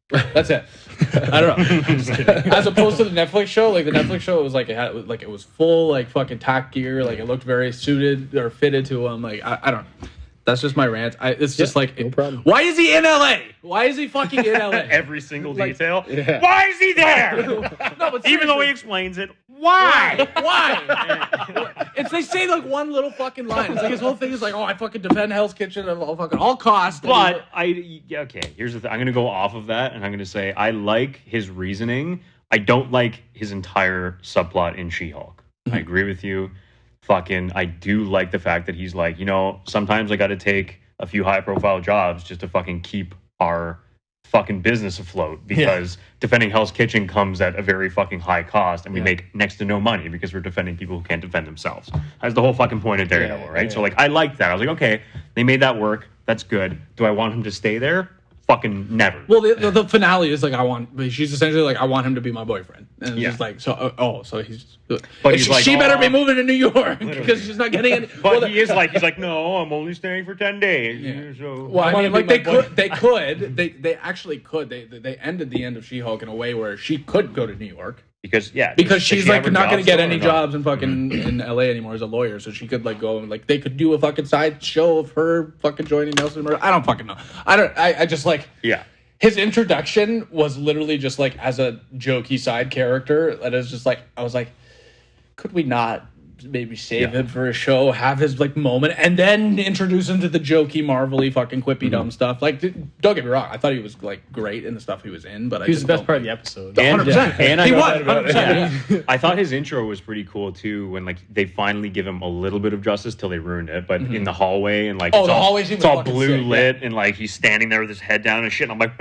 C: That's it. I don't know. As opposed to the Netflix show, like the Netflix show, it was like it was full like fucking tack gear, like it looked very suited or fitted to him. Like I don't know. That's just my rant. It's just like,
A: no problem.
C: Why is he in LA? Why is he fucking in LA?
B: Every single detail.
A: Yeah.
B: Why is he there?
C: No, but
B: Even though he explains it, why?
C: Why? It's they say like one little fucking line. It's like his whole thing is like, oh, I fucking defend Hell's Kitchen at all costs.
B: But okay, here's the thing. I'm going to go off of that, and I'm going to say I like his reasoning. I don't like his entire subplot in She-Hulk. I agree with you. I do like the fact that he's like, sometimes I got to take a few high-profile jobs just to fucking keep our fucking business afloat because defending Hell's Kitchen comes at a very fucking high cost, and we make next to no money because we're defending people who can't defend themselves. That's the whole fucking point of Daredevil, right? So, I liked that. I was like, okay, they made that work. That's good. Do I want him to stay there? Fucking never.
C: Well, the finale is like, she's essentially like, I want him to be my boyfriend. And it's just like, so he's...
B: But he's like,
C: she better be moving to New York because she's not getting any...
B: But he's like, no, I'm only staying for 10 days. Yeah. So
C: well, I mean, like they actually could. They ended the end of She-Hulk in a way where she could go to New York.
B: Because
C: she's like not going to get any jobs in fucking in LA anymore as a lawyer, so she could like go and like they could do a fucking side show of her fucking joining Nelson Murdoch. I don't fucking know. I just like his introduction was literally just like as a jokey side character. That is just like I was like, could we not maybe save him for a show, have his like moment, and then introduce him to the jokey, marvelly, fucking quippy dumb stuff. Like, don't get me wrong, I thought he was like great in the stuff he was in, but
D: he was the best part of the episode.
C: 100%.
B: And
C: he was 100%.
B: I thought his intro was pretty cool too. When like they finally give him a little bit of justice till they ruined it, but in the hallway and like it's all blue lit and like he's standing there with his head down and shit. And I'm like,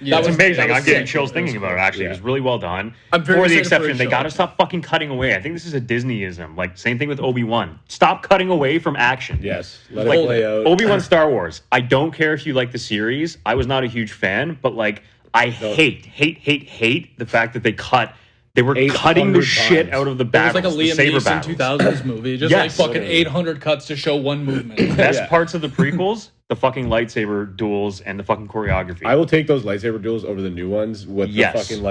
B: that's amazing. I'm getting chills thinking about it. Actually, it was really well done. For the exception, they got to stop fucking cutting away. I think this is a Disneyism. Like, same thing with Obi-Wan. Stop cutting away from action.
A: Yes. Let it play out.
B: Obi-Wan Star Wars. I don't care if you like the series. I was not a huge fan, but like, I hate the fact that they were cutting the shit out of the battles.
C: It was like a Liam Neeson 2000s movie. Just like fucking 800 cuts to show one movement.
B: Best parts of the prequels, the fucking lightsaber duels and the fucking choreography.
A: I will take those lightsaber duels over the new ones with the fucking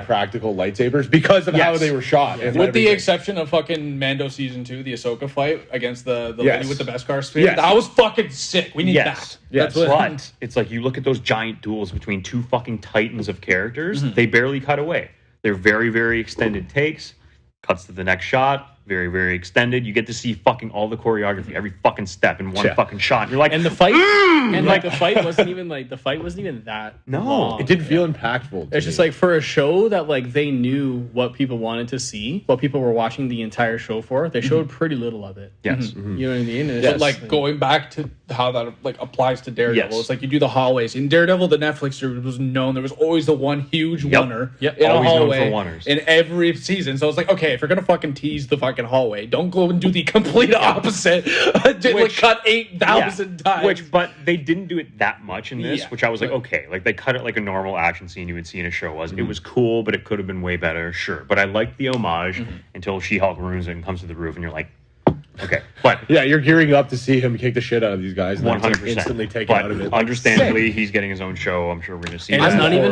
A: practical lightsabers because of how they were shot. And
C: with the exception of fucking Mando season 2, the Ahsoka fight against the lady with the Beskar spear. That was fucking sick. We need that.
B: Yes. But it's like you look at those giant duels between two fucking titans of characters, they barely cut away. They're very, very extended takes. Cuts to the next shot. Very, very extended. You get to see fucking all the choreography, every fucking step in one fucking shot. And you're like,
D: and the fight, the fight wasn't even that.
B: No,
D: long.
A: It didn't feel impactful.
D: It's just like for a show that like they knew what people wanted to see, what people were watching the entire show for. They showed pretty little of it.
B: Yes,
D: you know what I mean.
C: But like going back to how that like applies to Daredevil, it's like you do the hallways in Daredevil. The Netflix series was known. There was always the one huge oneer in a hallway in every season. So it's like, okay, if you're gonna fucking tease the fucking hallway, don't go and do the complete opposite. Like cut 8,000 times.
B: But they didn't do it that much in this, which I was like, okay, like they cut it like a normal action scene you would see in a show was. It was cool, but it could have been way better, sure. But I liked the homage until She-Hulk ruins it and comes to the roof, and you're like, okay, but
A: you're gearing up to see him kick the shit out of these guys, and
B: 100%.
A: Instantly take it out of it.
B: Understandably, he's getting his own show. I'm sure we're gonna see.
D: And it's not even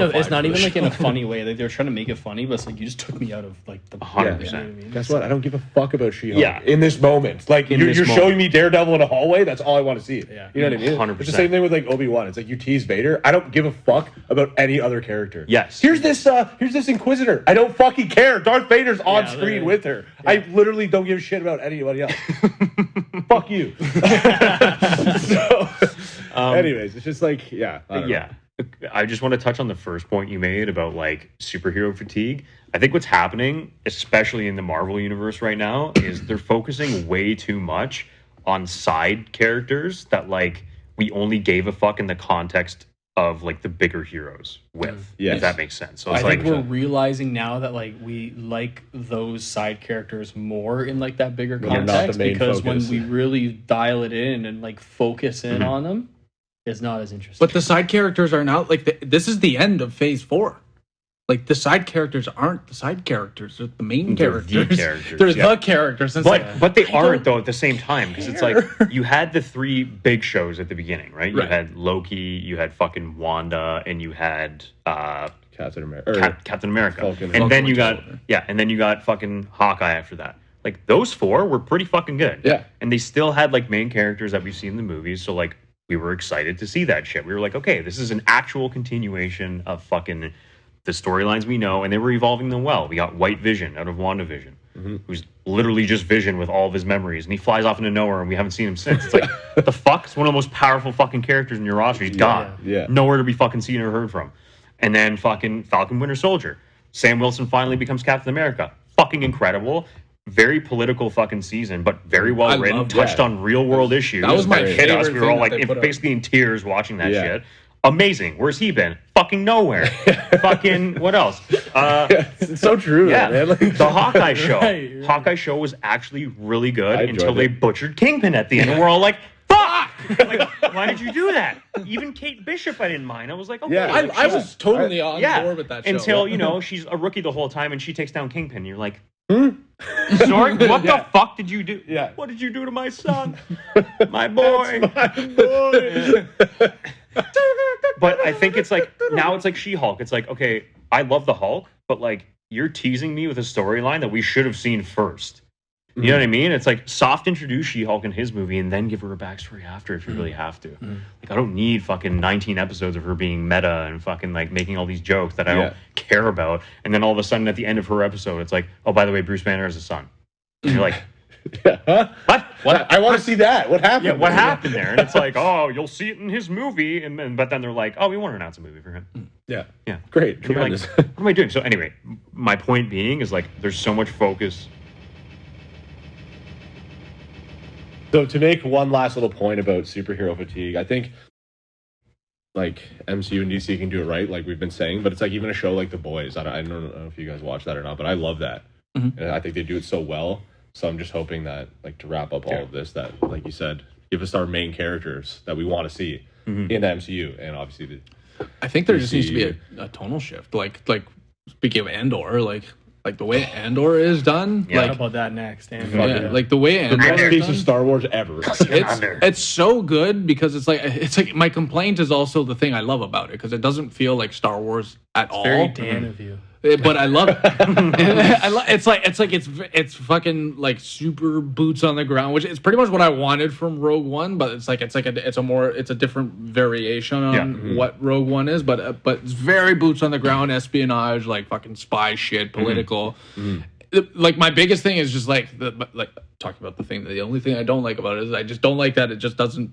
D: like in a funny way. Like they were trying to make it funny, but it's like you just took me out of like the
B: 100%.
A: Guess what? I don't give a fuck about She-Hulk. In this moment, like you're showing me Daredevil in a hallway. That's all I want to see.
C: Yeah.
A: You know what I mean?
B: 100%.
A: It's the same thing with like Obi-Wan. It's like you tease Vader. I don't give a fuck about any other character.
B: Yes.
A: Here's this Inquisitor. I don't fucking care. Darth Vader's on screen with her. Yeah. I literally don't give a shit about anybody else. Fuck you. Anyways, it's just like,
B: I just want to touch on the first point you made about like superhero fatigue. I think what's happening, especially in the Marvel universe right now, is they're focusing way too much on side characters that like we only gave a fuck in the context of like the bigger heroes with, if that makes sense. So it's
D: I think we're realizing now that like we like those side characters more in like that bigger context because when we really dial it in and like focus in on them, it's not as interesting.
C: But the side characters are now like this is the end of Phase 4. Like, the side characters aren't the side characters. They're the main
B: They're
C: characters.
B: the characters,
C: They're
B: yeah.
C: the characters. It's like,
B: But they aren't, though, at the same time. Because it's like,
C: care.
B: you had the 3 big shows at the beginning, right? You
C: Right.
B: had Loki, you had fucking Wanda, and you had
A: Captain America.
B: Captain America.
A: Falcon.
B: And then you
C: Falcon
B: got,
C: Winter
B: and then you got fucking Hawkeye after that. Like, those 4 were pretty fucking good.
A: Yeah.
B: And they still had, like, main characters that we've seen in the movies. So, like, we were excited to see that shit. We were like, okay, this is an actual continuation of fucking the storylines we know, and they were evolving them well. We got White Vision out of WandaVision, who's literally just Vision with all of his memories, and he flies off into nowhere, and we haven't seen him since. It's like, what the fuck? It's one of the most powerful fucking characters in your roster. He's gone.
A: Yeah.
B: Nowhere to be fucking seen or heard from. And then fucking Falcon Winter Soldier. Sam Wilson finally becomes Captain America. Fucking incredible. Very political fucking season, but very well written.
C: loved
B: Touched
A: that.
B: on real world issues.
C: That was my
B: that hit us.
C: favorite
B: We were all
C: thing
B: like
C: that they put out.
B: basically in tears watching that
A: Yeah.
B: shit. Amazing. Where's he been? Fucking nowhere. Fucking what else?
A: It's so true,
B: Yeah,
A: man. Like,
B: the Hawkeye show.
D: Right.
B: Hawkeye show was actually really good
A: I enjoyed
B: until they
A: it.
B: butchered Kingpin at the end, and we're all like, "Fuck! Like, why did you do that?" Even Kate Bishop, I didn't mind. I was like, "Okay."
A: Yeah.
B: like,
C: I was totally on
B: yeah.
C: board with that show.
B: Until she's a rookie the whole time, and she takes down Kingpin. And you're like, Sorry, what the fuck did you do?
A: Yeah.
B: What did you do to my son? My boy. But I think it's like, now it's like She-Hulk. It's like, okay, I love the Hulk, but like, you're teasing me with a storyline that we should have seen first. You know what I mean? It's like, soft introduce She-Hulk in his movie and then give her a backstory after if you really have to. Like, I don't need fucking 19 episodes of her being meta and fucking like making all these jokes that I don't care about. And then all of a sudden at the end of her episode, it's like, oh, by the way, Bruce Banner has a son. And you're like,
A: Huh?
B: what?
A: I want to see that. What happened?
B: Yeah, what happened there? And it's like, oh, you'll see it in his movie. And but then they're like, oh, we want to announce a movie for him.
A: Yeah.
B: Yeah.
A: Great.
B: And you're like,
A: Tremendous.
B: what am I doing? So anyway, my point being is like, there's so much focus.
A: So to make one last little point about superhero fatigue, I think like MCU and DC can do it right, like we've been saying, but it's like even a show like The Boys. I don't know if you guys watch that or not, but I love that. And I think they do it so well. So I'm just hoping that, like, to wrap up all of this, that, like you said, give us our main characters that we want to see in the MCU, and obviously
C: I think there just needs to be a tonal shift. Like speaking of Andor, like the way Andor is done.
B: Yeah.
D: Talk
C: Like,
D: about that next. And
C: yeah, like the way
A: the
C: Andor
A: best
C: is
A: piece
C: done.
A: of Star Wars ever.
C: It's so good because it's like my complaint is also the thing I love about it because it doesn't feel like Star Wars at all.
D: very Dan of you.
C: But I love it. It's fucking like super boots on the ground, which is pretty much what I wanted from Rogue One. But it's a different variation on what Rogue One is. But it's very boots on the ground, espionage, like fucking spy shit, political. Like my biggest thing is just like talking about the thing. The only thing I don't like about it is I just don't like that it just doesn't.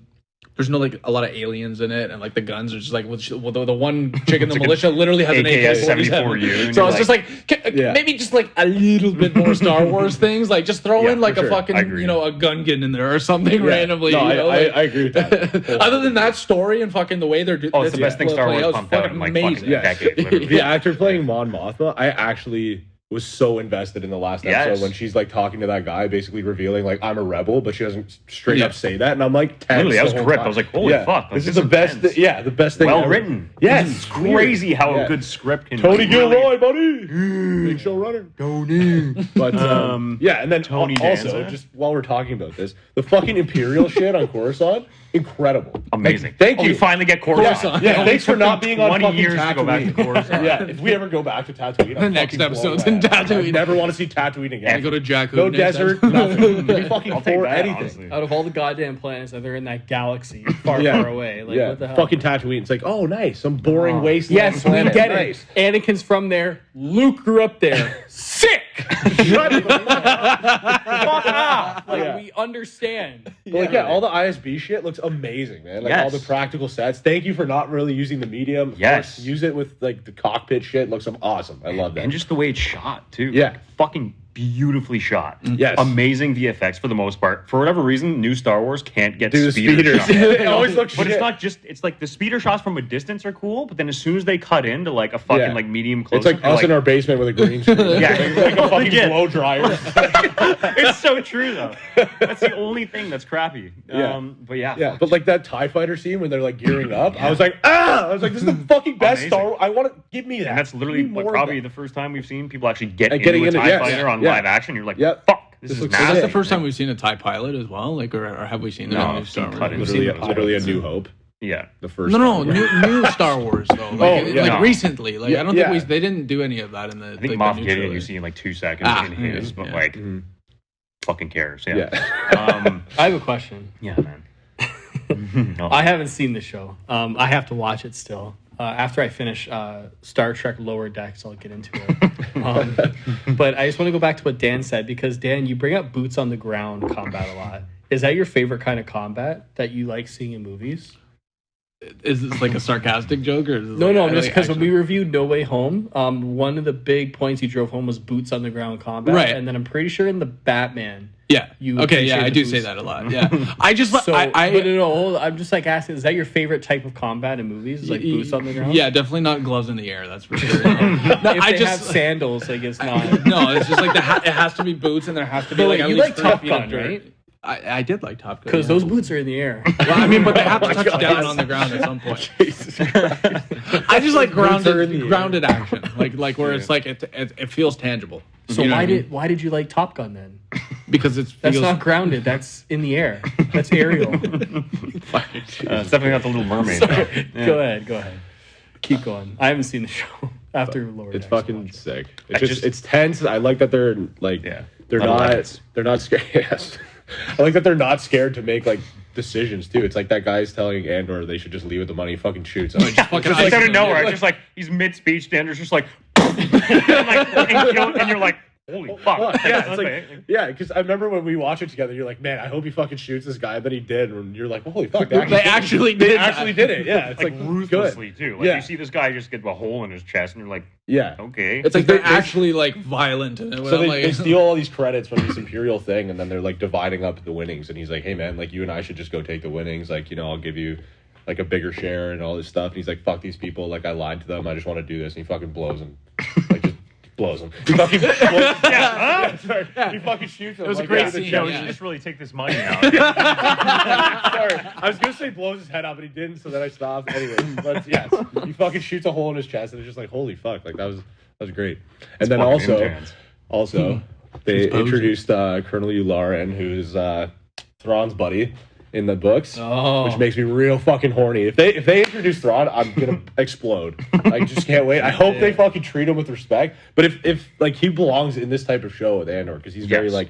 C: There's no like a lot of aliens in it, and like the guns are just like the one chick in the militia literally has an AK-47. So it's just like maybe just like a little bit more Star Wars things, like just throw in like a fucking a Gungan in there or something randomly.
A: No,
C: I
A: agree with that.
C: Other than that story and fucking the way they're doing,
B: It's the best thing Star Wars pumped out in like fucking decades. Literally.
A: The actor playing Mon Mothma, I actually was so invested in the last episode when she's like talking to that guy, basically revealing like I'm a rebel, but she doesn't straight up say that, and I'm like,
B: literally, I was gripped. I was like, holy fuck! Like,
A: this is the best. The best thing.
B: Well
A: ever.
B: written.
A: Yes,
B: it's crazy how a good script can.
A: Tony
B: really...
A: Gilroy, buddy, big showrunner. Tony. But and then
B: Tony
A: also
B: Danza.
A: just while we're talking about this, the fucking Imperial shit on Coruscant, incredible,
B: amazing.
A: Like, thank you.
B: We finally get Coruscant.
A: Yeah, thanks for not being on
B: 20
A: fucking
B: years
A: Tatooine.
B: to go back to Coruscant.
A: Yeah, if we ever go back to Tatooine,
C: The next episode's in Tatooine.
A: I never want to see Tatooine again.
C: I go to Jakku.
A: No
C: next
A: desert,
C: time.
A: nothing. Be fucking
B: I'll take
A: for
B: that,
A: anything.
B: honestly.
D: Out of all the goddamn planets that are in that galaxy, far away, like what the hell?
A: Fucking Tatooine. It's like, oh, nice, some boring wasteland.
D: Yes, we
A: planet.
D: get
A: Nice.
D: it. Anakin's from there. Luke grew up there. Sick. Like we understand.
A: But like, all the ISB shit looks amazing, man. Like all the practical sets. Thank you for not really using the medium. Of course, use it with like the cockpit shit. Looks awesome. I love that.
B: And just the way it's shot too.
A: Yeah.
B: Like, fucking beautifully shot.
A: Yes.
B: Amazing VFX for the most part. For whatever reason, new Star Wars can't get
A: Do the
B: speeder
A: speeders.
B: shots.
A: It always looks
B: But
A: shit.
B: it's not just, it's like the speeder shots from a distance are cool, but then as soon as they cut into like a fucking
A: Yeah.
B: like medium close
A: It's like us in our basement with a green screen.
B: Yeah.
A: Like a fucking
B: Legit.
A: blow dryer.
B: It's so true though. That's the only thing that's crappy.
A: Yeah.
B: But yeah.
A: Yeah, but like that TIE fighter scene when they're like gearing up, I was like, I was like, this is the fucking best
B: Amazing.
A: Star Wars. I want to give me that.
B: And that's literally
A: Give me
B: like,
A: more of
B: probably
A: that.
B: the first time we've seen people actually get
A: getting
B: into a
A: into-
B: TIE
A: yes,
B: fighter on
A: yeah.
B: live action. You're like,
A: Yep.
B: fuck, this
A: This
B: is
A: looks
B: nasty.
C: That's the
A: sick.
C: first time we've seen a TIE pilot as well. Like, or have we seen it
B: No,
C: in new
B: I've
C: Star
B: seen
C: Wars?
B: cut-ins.
A: literally a New Hope.
B: Yeah.
A: The first.
C: No,
A: Star Wars.
C: new Star Wars though. Like,
A: Oh, yeah.
C: like
B: No.
C: recently. Like,
A: Yeah,
C: I don't
A: yeah.
C: think they didn't do any of that in the.
B: I think Moff Gideon you see in like 2 seconds in his, but
C: yeah.
B: like, fucking cares. Yeah.
A: Yeah.
D: I have a question.
B: Yeah, man. No.
D: I haven't seen the show. I have to watch it still. After I finish Star Trek Lower Decks, I'll get into it. But I just want to go back to what Dan said, because Dan, you bring up boots on the ground combat a lot. Is that your favorite kind of combat that you like seeing in movies?
C: Is this like a sarcastic joke or? Is this
D: No,
C: like,
D: no,
C: like
D: just because when
C: actually-
D: we reviewed No Way Home, one of the big points you drove home was boots on the ground combat.
C: Right.
D: And then I'm pretty sure in the Batman.
C: Yeah.
D: You
C: Okay. Yeah,
D: appreciate
C: I
D: the
C: do
D: boots.
C: say that a lot. Yeah. I just
D: So,
C: I
D: but no, hold on, I'm just like asking, is that your favorite type of combat in movies? Is like boots on the ground?
C: Yeah, definitely not gloves in the air. That's for sure. No,
D: If
C: I
D: they
C: just
D: have sandals, like it's not.
C: no. It's just like it has to be boots, and there has to be
D: But
C: like
D: wait,
C: at
D: you
C: least
D: like
C: 3
D: Top
C: feet of
D: Gun,
C: dirt.
D: right?
C: I did like Top Gun
D: Because
C: yeah.
D: those boots are in the air.
C: Well, I mean, but they have to
A: my
C: touch
A: God.
C: down on the ground at some point.
A: Jesus Christ.
C: I just like
A: Boots are in the air.
C: grounded action, like where it's like it feels tangible.
D: So
C: You know what I mean?
D: why did you like Top Gun then?
C: Because it
D: That's
C: feels
D: not grounded. That's in the air. That's aerial.
B: It's definitely not the Little Mermaid.
D: Sorry. Go ahead. Keep going. I haven't seen the show after Lower
A: It's
D: Decks.
A: fucking sick. It's
B: I
A: just,
B: just-
A: it's tense. I like that they're like they're
B: Level
A: not
B: heads.
A: they're not scared. Yes. I like that they're not scared to make like decisions too. It's like that guy's telling Andor they should just leave with the money. He fucking shoots.
C: just fucking
B: Just
C: ice
B: out of
C: them.
B: nowhere, just like he's mid speech, Dander's just like, and you're like, holy fuck.
A: Yeah, it's like, yeah, because I remember when we watched it together, you're like, man, I hope he fucking shoots this guy. Then he did, and you're like, holy fuck,
C: They actually did.
A: they
C: that.
A: actually did it. Yeah, it's
B: like
A: like
B: ruthlessly
A: good.
B: too. Like
A: Yeah.
B: you see this guy just get a hole in his chest, and you're like,
A: Yeah,
B: okay.
C: It's like
A: They-
C: they're actually like violent. And
A: so they,
C: like,
A: they steal all these credits from this Imperial thing, and then they're like dividing up the winnings. And he's like, hey man, like you and I should just go take the winnings. Like, you know, I'll give you like a bigger share and all this stuff. And he's like, fuck these people. Like I lied to them. I just want to do this. And he fucking blows him. Like just blows him. He fucking blows him. Yeah, sorry. He fucking shoots him.
C: It was a
A: like,
C: great
A: out of the
C: scene,
B: Yeah,
A: chest.
B: we
C: yeah.
B: should just really take this money out.
A: Sorry, I was gonna say blows his head out, but he didn't, so then I stopped. Anyway, but yes, he fucking shoots a hole in his chest, and it's just like, holy fuck, like that was great. And then
B: fucking
A: also, they
C: posing.
A: introduced Colonel Yularen, who's Thrawn's buddy in the books, which makes me real fucking horny. If they introduce Thrawn, I'm gonna explode. I just can't wait. I hope they fucking treat him with respect. But if like he belongs in this type of show with Andor, because he's very
B: Yes.
A: like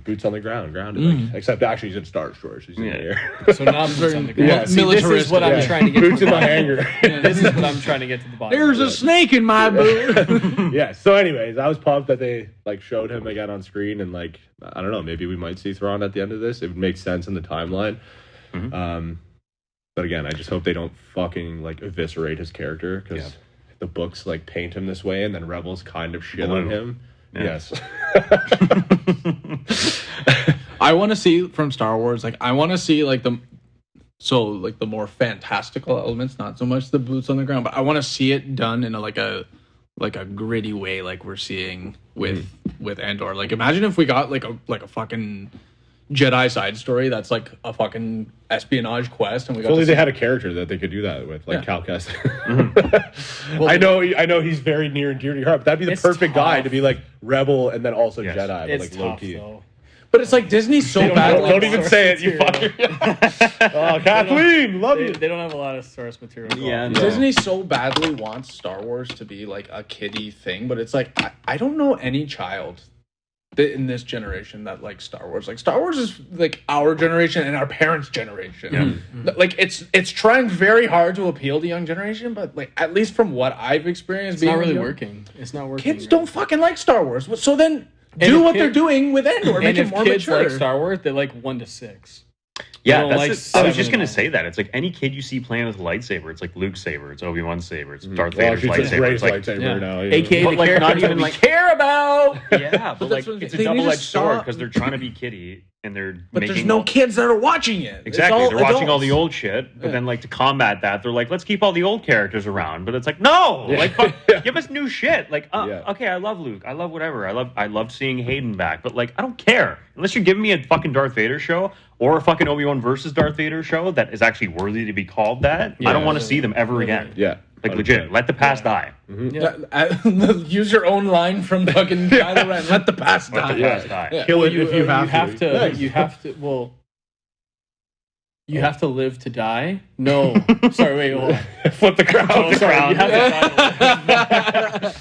A: boots on the ground, grounded. Like, except actually he's in Star Destroyers. He's in the air.
D: So not boots on the ground.
A: Yeah,
D: See, this is what I'm
A: Yeah.
D: trying to get
A: Boots
D: to
A: in
D: the
A: the
D: bottom.
A: hanger.
D: This is what I'm trying to get to the bottom.
C: there's a snake in my boot.
A: Yeah. So, anyways, I was pumped that they like showed him again on screen, and like I don't know, maybe we might see Thrawn at the end of this. It would make sense in the timeline. But again, I just hope they don't fucking like eviscerate his character, because the books like paint him this way, and then Rebels kind of shit on
B: Blue.
A: him.
B: Yeah.
A: Yes.
C: I want to see from Star Wars, like I want to see like the more fantastical elements, not so much the boots on the ground, but I want to see it done in a gritty way, like we're seeing with Andor. Like imagine if we got like a fucking Jedi side story that's like a fucking espionage quest, and we got
A: If only
C: to
A: they
C: see-
A: had a character that they could do that with, like
C: Yeah.
A: Cal Kestis. I know he's very near and dear to your heart, but that'd be the
D: It's
A: perfect guy
D: tough.
A: to be like rebel and then also
B: Yes.
A: Jedi, but
D: It's
A: like low
D: tough
A: key.
D: though.
C: But it's like Disney's so
D: don't
C: bad.
D: have a lot
A: Don't
D: of
A: even
D: source
A: say it, you
D: material.
A: fucker. Oh, Kathleen, love you.
D: They don't have a lot of source material.
B: Yeah,
D: involved.
C: Disney so badly wants Star Wars to be like a kiddie thing, but it's like I don't know any child in this generation that likes Star Wars. Like Star Wars is like our generation and our parents' generation. Like it's trying very hard to appeal to young generation, but like at least from what I've experienced,
D: It's not really
C: young,
D: working. It's not working.
C: Kids
D: right?
C: don't fucking like Star Wars. So then
D: And
C: do
D: if
C: what
D: kid-
C: they're doing with Andor, make
D: And
C: it
D: if
C: more
D: kids
C: mature.
D: like Star Wars, they like 1 to 6.
B: Yeah,
D: don't
B: that's
D: like
B: I was
D: Seven
B: just
D: and
B: gonna
D: all.
B: say that. It's like any kid you see playing with a lightsaber, it's like Luke's saber, it's Obi-Wan's saber, it's Darth
A: Well,
B: Vader's
A: she's just
B: lightsaber.
A: Rey's
B: It's like,
A: lightsaber
D: Yeah.
A: now.
D: AKA
B: But,
D: the
B: like, not
D: characters
B: even,
D: that we
B: like-
D: care about.
B: yeah, but like
C: that's what
B: it's a
C: they need to
B: double-edged sword
C: stop.
B: because they're trying to be kiddie and they're
C: But
B: making
C: there's no kids that are watching it. It's
B: Exactly.
C: all
B: They're watching all
C: adults.
B: the old shit, but then like to combat that, they're like, let's keep all the old characters around. But it's like, no, like fuck, give us new shit. Like, okay, I love Luke, I love whatever, I love seeing Hayden back, but like, I don't care unless you're giving me a fucking Darth Vader show or a fucking Obi-Wan versus Darth Vader show that is actually worthy to be called that. I don't want to see them ever again.
A: Yeah.
B: Like legit, let the past die.
C: Use your own line from fucking Kylo Ren. Let the past
B: Let
C: die.
B: the past die.
C: Yeah.
A: Kill
D: Well,
A: it if you have to. Nice.
D: You have to. Well, you have to live to die. No, sorry. Wait, hold on.
B: Flip the crown.
D: Oh, sorry. You have to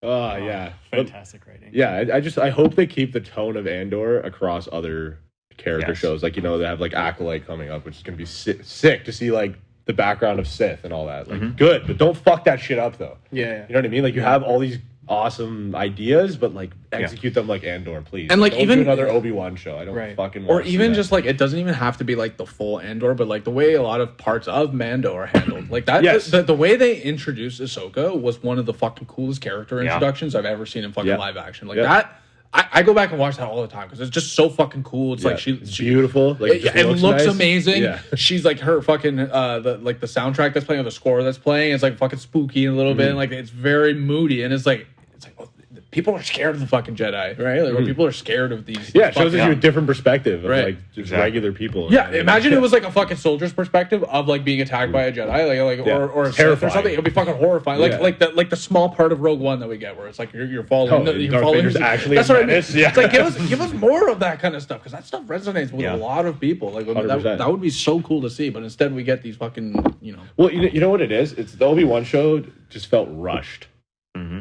D: die.
A: Yeah.
D: Fantastic writing.
A: Yeah, I hope they keep the tone of Andor across other character
B: Yes.
A: shows. Like, they have like Acolyte coming up, which is gonna be sick to see like the background of Sith and all that. Like, good, but don't fuck that shit up though.
D: Yeah.
A: You know what I mean? Like, you have all these awesome ideas, but like execute them like Andor, please.
C: And, like,
A: don't
C: even-
A: do another Obi-Wan show. I don't
D: Right.
A: fucking
C: Or
A: wanna see
C: even
A: that.
C: just like it doesn't even have to be like the full Andor, but like the way a lot of parts of Mando are handled, like that.
A: Yes.
C: The way they introduced Ahsoka was one of the fucking coolest character
B: Yeah.
C: introductions I've ever seen in fucking
A: Yeah.
C: live action. Like
A: Yeah.
C: that, I go back and watch that all the time because it's just so fucking cool. It's like
A: it's
C: she
A: beautiful. Like,
C: it looks
A: nice.
C: amazing.
A: Yeah.
C: She's like her fucking the soundtrack that's playing or the score that's playing. It's like fucking spooky a little bit. And like it's very moody and it's like oh, people are scared of the fucking Jedi, right? Like or people are scared of these.
A: Yeah, it shows
C: fucking-
A: you a different perspective of
C: Right.
A: like just
B: Exactly.
A: regular people.
C: Yeah, imagine it was like a fucking soldier's perspective of like being attacked by a Jedi,
A: Yeah.
C: or a Sith or
A: Terrifying.
C: something. It'd be fucking horrifying.
A: Yeah.
C: like the small part of Rogue One that we get, where it's like you're following.
A: Oh,
C: you're
A: Darth
C: following
A: Vader's actually
C: that's
A: a
C: what I mean.
A: menace. Yeah.
C: It's like give us more of that kind of stuff because that stuff resonates with
B: Yeah.
C: a lot of people. Like
A: 100%.
C: that would be so cool to see, but instead we get these fucking
A: Well, you know what it is? It's the Obi-Wan show just felt rushed.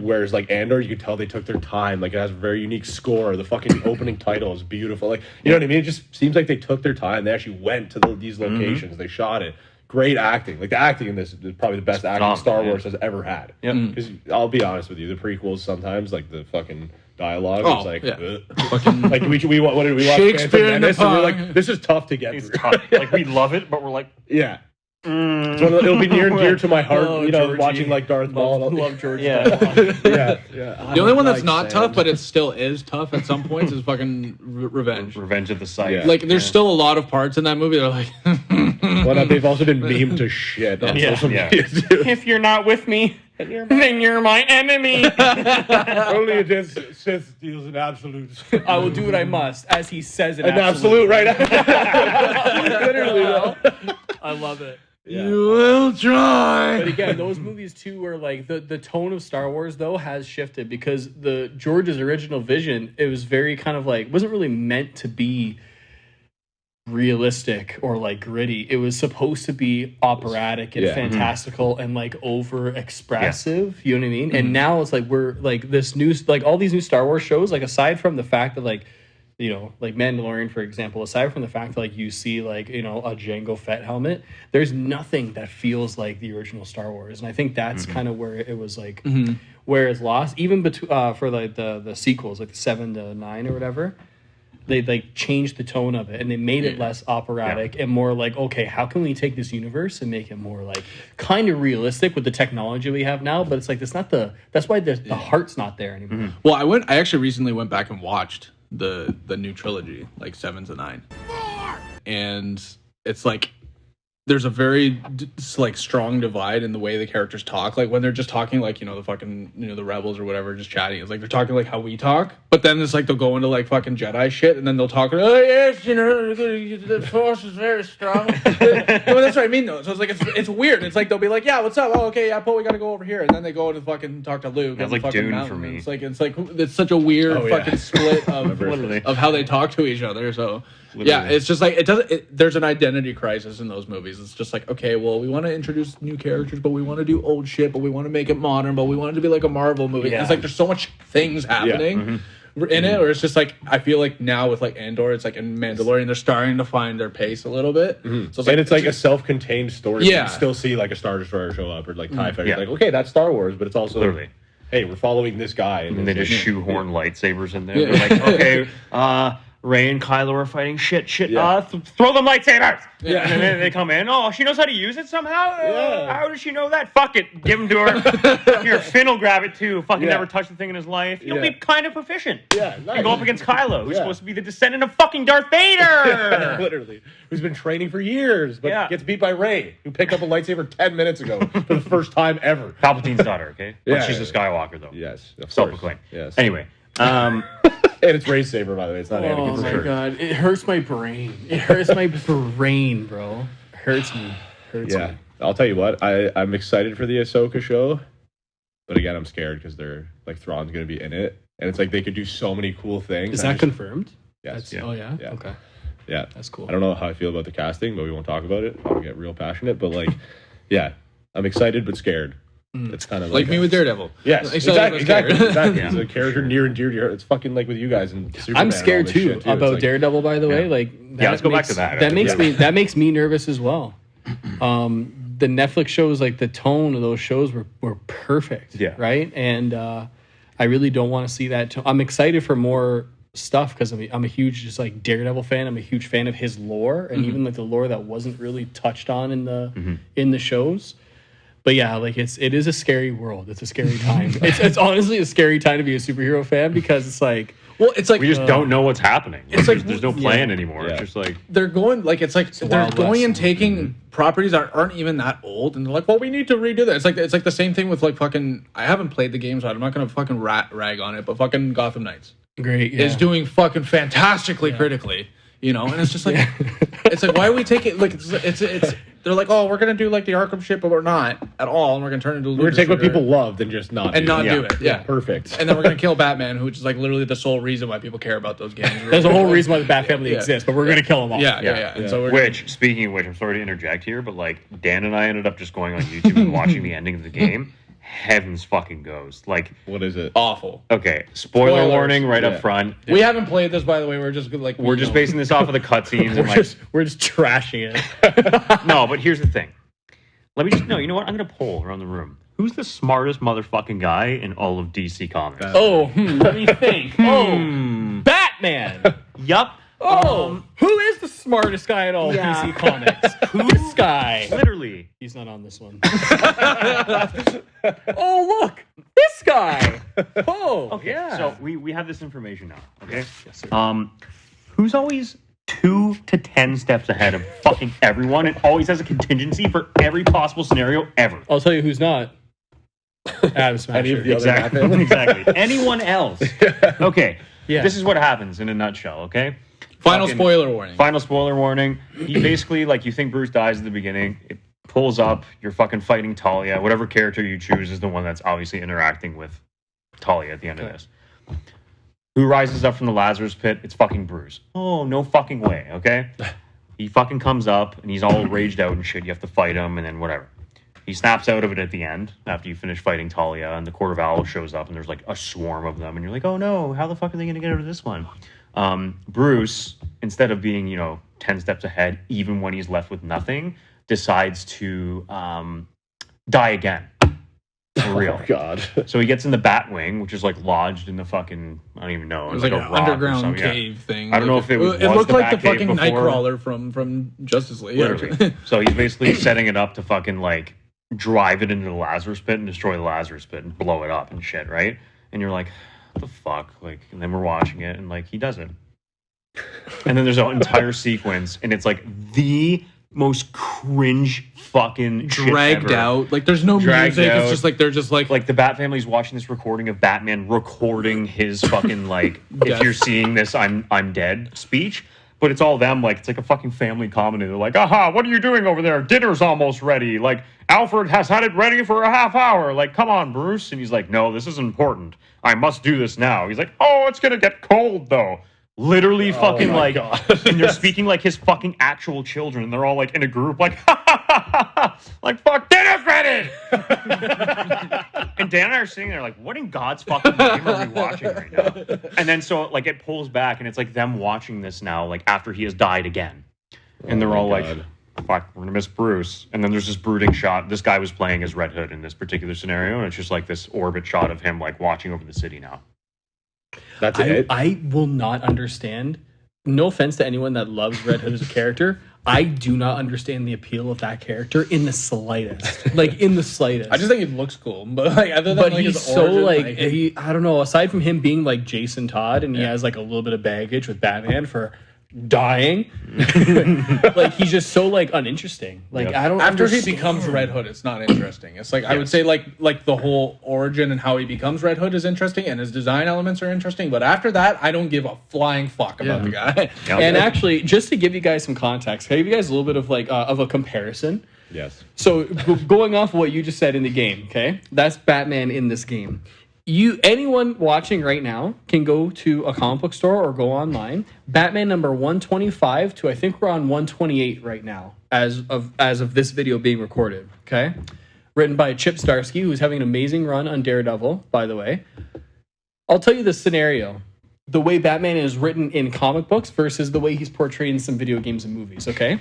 A: Whereas like Andor, you could tell they took their time. Like it has a very unique score. The fucking opening title is beautiful. Like you know what I mean? It just seems like they took their time. They actually went to these locations. They shot it. Great acting. Like the acting in this is probably the best acting
B: phenomenal,
A: Star
B: yeah.
A: Wars has ever had.
B: Yep.
A: Because I'll be honest with you, the prequels sometimes like the fucking dialogue
C: Oh,
A: is like,
C: yeah.
A: ugh. Like we what did we watch?
C: Shakespeare
A: Phantom
C: in the
A: Menace, and we're
C: Park.
A: like, this is tough to get
B: It's
A: through.
B: tough. Like we love it, but we're like,
A: Yeah. It's one of the- it'll be near and dear to my heart,
D: Oh,
A: Georgie.
D: Georgie.
A: Watching like Darth Maul.
D: Love George.
B: yeah.
A: Yeah.
C: The only one that's not tough, but it still is tough at some points, is fucking Revenge.
B: Revenge of the Sith.
A: Yeah.
C: Like, there's still a lot of parts in that movie that are like,
A: Well, they've also been memed to shit on
B: Yeah,
A: social
B: yeah.
A: media too.
B: If you're not with me, then you're my enemy.
A: Only against Sith deals in absolutes.
D: I will do what I must, as he says in
A: An absolute, right?
D: Literally, though. I love it.
C: you will try.
D: But again, those movies too were like the tone of Star Wars though has shifted because the George's original vision, it was very kind of like wasn't really meant to be realistic or like gritty. It was supposed to be operatic and
A: Yeah.
D: fantastical and like over expressive. You know what I mean? And now it's like we're like this new like all these new Star Wars shows, like aside from the fact that like like Mandalorian, for example, aside from the fact that like you see like, a Jango Fett helmet, there's nothing that feels like the original Star Wars. And I think that's kind of where it was like, where it's lost. Even for like the sequels, like the 7 to 9 or whatever, they like changed the tone of it and they made it less operatic and more like, okay, how can we take this universe and make it more like kind of realistic with the technology we have now? But it's like, that's why the heart's not there anymore.
C: Well, I actually recently went back and watched the new trilogy, like 7 to 9. And it's like there's a very like strong divide in the way the characters talk. Like when they're just talking like, the fucking, the rebels or whatever, just chatting. It's like they're talking like how we talk. But then it's like they'll go into like fucking Jedi shit and then they'll talk, oh yes, the force is very strong. Well, that's what I mean though. So it's like it's weird. It's like they'll be like, yeah, what's up? Oh, okay, yeah, Paul, we gotta go over here. And then they go and fucking talk to Luke.
B: That's
C: on the
B: like
C: fucking
B: Dune
C: mountain.
B: for me.
C: It's such a weird fucking split of how they talk to each other. So yeah, it's just like there's an identity crisis in those movies. It's just like, okay, well, we want to introduce new characters, but we want to do old shit, but we want to make it modern, but we want it to be like a Marvel movie.
D: Yeah.
C: It's like there's so much things happening in it, or it's just like I feel like now with like Andor, it's like in Mandalorian, they're starting to find their pace a little bit. So
A: It's like a self-contained story.
C: Yeah.
A: You still see like a Star Destroyer show up or like TIE Fighter.
B: Yeah.
A: Like, okay, that's Star Wars, but it's also hey, we're following this guy.
B: And they just shoehorn lightsabers in there.
C: Yeah.
B: They're like, okay, Rey and Kylo are fighting. Shit.
A: Yeah.
B: Throw them lightsabers.
A: Yeah.
B: And then they come in. Oh, she knows how to use it somehow.
A: Yeah.
B: How does she know that? Fuck it. Give them to her. Here, Finn will grab it too. Fucking
A: Yeah.
B: never touched the thing in his life. He'll
A: Yeah.
B: be kind of proficient.
A: Yeah, nice.
B: And go up against Kylo, who's
A: Yeah.
B: supposed to be the descendant of fucking Darth Vader.
A: Literally, who's been training for years, but
B: Yeah.
A: gets beat by Rey, who picked up a lightsaber 10 minutes ago for the first time ever.
B: Palpatine's daughter, okay? But
A: Yeah.
B: she's a Skywalker, though.
A: Yes, of course.
B: Self-proclaimed.
A: Yes.
B: Anyway.
A: And it's Rey's saber, by the way. It's not
D: Oh
A: Anakin's
D: my
A: saber.
D: god, it hurts my brain. It hurts my brain, bro. It hurts me. Hurts
A: Yeah,
D: me.
A: I'll tell you what. I'm excited for the Ahsoka show, but again, I'm scared because they're like Thrawn's going to be in it, and it's like they could do so many cool things.
D: Is
A: I
D: that
A: just-
D: confirmed?
A: Yes.
D: Oh yeah?
A: Yeah.
D: Okay.
A: Yeah,
D: That's cool.
A: I don't know how I feel about the casting, but we won't talk about it. I'll get real passionate, but like, yeah, I'm excited but scared. It's kind of
C: Like me with Daredevil.
A: Yes,
C: Excited
A: exactly.
C: but scared.
A: Exactly.
B: Yeah.
A: It's a character near and dear to your heart. It's fucking like with you guys and Superman.
D: I'm
A: and all
D: scared
A: this
D: too
A: shit,
D: about
A: It's like-
D: Daredevil. By the way,
A: Yeah.
D: like
B: let's go back to that.
D: That makes me nervous as well. The Netflix shows, like the tone of those shows were perfect.
B: Yeah.
D: Right. And I really don't want to see that. I'm excited for more stuff because I'm a huge just like Daredevil fan. I'm a huge fan of his lore and even like the lore that wasn't really touched on in the shows. But yeah, like it is a scary world. It's a scary time. it's honestly a scary time to be a superhero fan because it's like,
C: Well, it's like
B: We just don't know what's happening.
C: It's like-
B: there's no plan anymore.
A: Yeah.
B: It's just like
C: they're going like it's like they're
D: Wild
C: going
D: West.
C: and taking properties that aren't even that old, and they're like, well, we need to redo that. It's like the same thing with like fucking. I haven't played the game, so I'm not gonna fucking rag on it, but fucking Gotham Knights
D: great.
C: is doing fucking fantastically critically, you know, and it's just like it's like why are we taking like it's they're like, oh, we're gonna do like the Arkham shit, but we're not at all, and we're gonna turn it into
A: We're gonna take what people loved and just not
C: and
A: do
C: not
A: it.
C: do it, yeah.
A: Perfect.
C: And then we're gonna kill Batman, which is like literally the sole reason why people care about those games.
D: There's a whole reason why the Bat Family
C: Yeah.
D: exists, but we're gonna kill them all.
C: Yeah. And so we're
B: Which, speaking of which, I'm sorry to interject here, but like Dan and I ended up just going on YouTube and watching the ending of the game. Heavens fucking Ghost. Like,
A: What is it?
C: awful.
B: okay, spoiler
C: Spoilers.
B: warning right
A: Yeah.
B: up front.
C: We haven't played this, by the way. We're just like
B: We're just basing this off of the cutscenes and like
D: We're just trashing it.
B: no, but here's the thing. Let me just you know what? I'm gonna poll around the room. Who's the smartest motherfucking guy in all of DC Comics?
D: Let me think. Batman.
B: Yup.
D: Who is the smartest guy in all of DC Comics? This guy.
B: Literally.
D: He's not on this one. Oh, look. This guy. Oh,
B: Okay,
D: yeah.
B: so we have this information now, okay? Yes, sir. Who's always 2 to 10 steps ahead of fucking everyone and always has a contingency for every possible scenario ever?
D: I'll tell you who's not. Adam Smasher.
A: Any of the other
B: Exactly.
A: Batman?
B: Exactly. Anyone else? Okay.
D: Yeah.
B: This is what happens in a nutshell, okay?
C: final
B: fucking-
C: spoiler warning.
B: Final spoiler warning. He basically, like, you think Bruce dies at the beginning. It pulls up. You're fucking fighting Talia. Whatever character you choose is the one that's obviously interacting with Talia at the end of this. Who rises up from the Lazarus pit? It's fucking Bruce. Oh, no fucking way, okay? He fucking comes up, and he's all raged out and shit. You have to fight him, and then whatever. He snaps out of it at the end after you finish fighting Talia, and the Court of Owls shows up, and there's like a swarm of them, and you're like, oh no, how the fuck are they going to get out of this one? Bruce, instead of being, 10 steps ahead, even when he's left with nothing, decides to die again. For real.
A: Oh, God.
B: So he gets in the Batwing, which is like lodged in the fucking, I don't even know.
C: It was like
B: a
C: an
B: rock or
C: underground
B: something, yeah.
C: cave thing.
B: I don't know if it was
C: It looked
B: the
C: like the
B: Batcave
C: fucking
B: before.
C: Nightcrawler from Justice League.
B: Literally. So he's basically setting it up to fucking like drive it into the Lazarus pit and destroy the Lazarus pit and blow it up and shit, right? And you're like, what the fuck? Like, and then we're watching it and like he does it. And then there's an entire sequence and it's like the most cringe fucking shit
C: Dragged
B: ever.
C: out. Like there's no
B: Dragged
C: music.
B: out.
C: It's just like they're just like
B: Like the Bat family's watching this recording of Batman recording his fucking like if
C: Death.
B: you're seeing this I'm dead speech. But it's all them, like, it's like a fucking family comedy. They're like, aha, what are you doing over there? Dinner's almost ready. Like, Alfred has had it ready for a half hour. Like, come on, Bruce. And he's like, no, this is important. I must do this now. He's like, oh, it's going to get cold, though. Literally fucking,
A: my
B: like,
A: God.
B: and they're speaking like his fucking actual children. And they're all, like, in a group, like, ha, ha, ha, ha, ha. Like, fuck, dinner's ready! And Dan and I are sitting there like, what in God's fucking name are we watching right now? And then so like it pulls back and it's like them watching this now, like after he has died again. And they're all like, fuck, we're gonna miss Bruce. And then there's this brooding shot. This guy was playing as Red Hood in this particular scenario, and it's just like this orbit shot of him like watching over the city now.
A: That's it.
D: I will not understand no offense to anyone that loves Red Hood as a character, I do not understand the appeal of that character in the slightest. Like, in the slightest.
C: I just think it looks cool, but like other than
D: But
C: like
D: he's
C: his
D: so
C: origin,
D: I don't know. Aside from him being like Jason Todd, and he has like a little bit of baggage with Batman for dying, like he's just so like uninteresting. Like I don't.
C: after he
D: understand.
C: becomes Red Hood, it's not interesting. It's like I would say like the whole origin and how he becomes Red Hood is interesting, and his design elements are interesting. But after that, I don't give a flying fuck about the guy.
D: And actually, just to give you guys some context, can I give you guys a little bit of like of a comparison?
A: Yes.
D: So going off of what you just said in the game, okay, that's Batman in this game. Anyone watching right now can go to a comic book store or go online. Batman number 125 to I think we're on 128 right now as of this video being recorded. Okay, written by Chip Zdarsky, who's having an amazing run on Daredevil, by the way. I'll tell you the scenario: the way Batman is written in comic books versus the way he's portrayed in some video games and movies. Okay.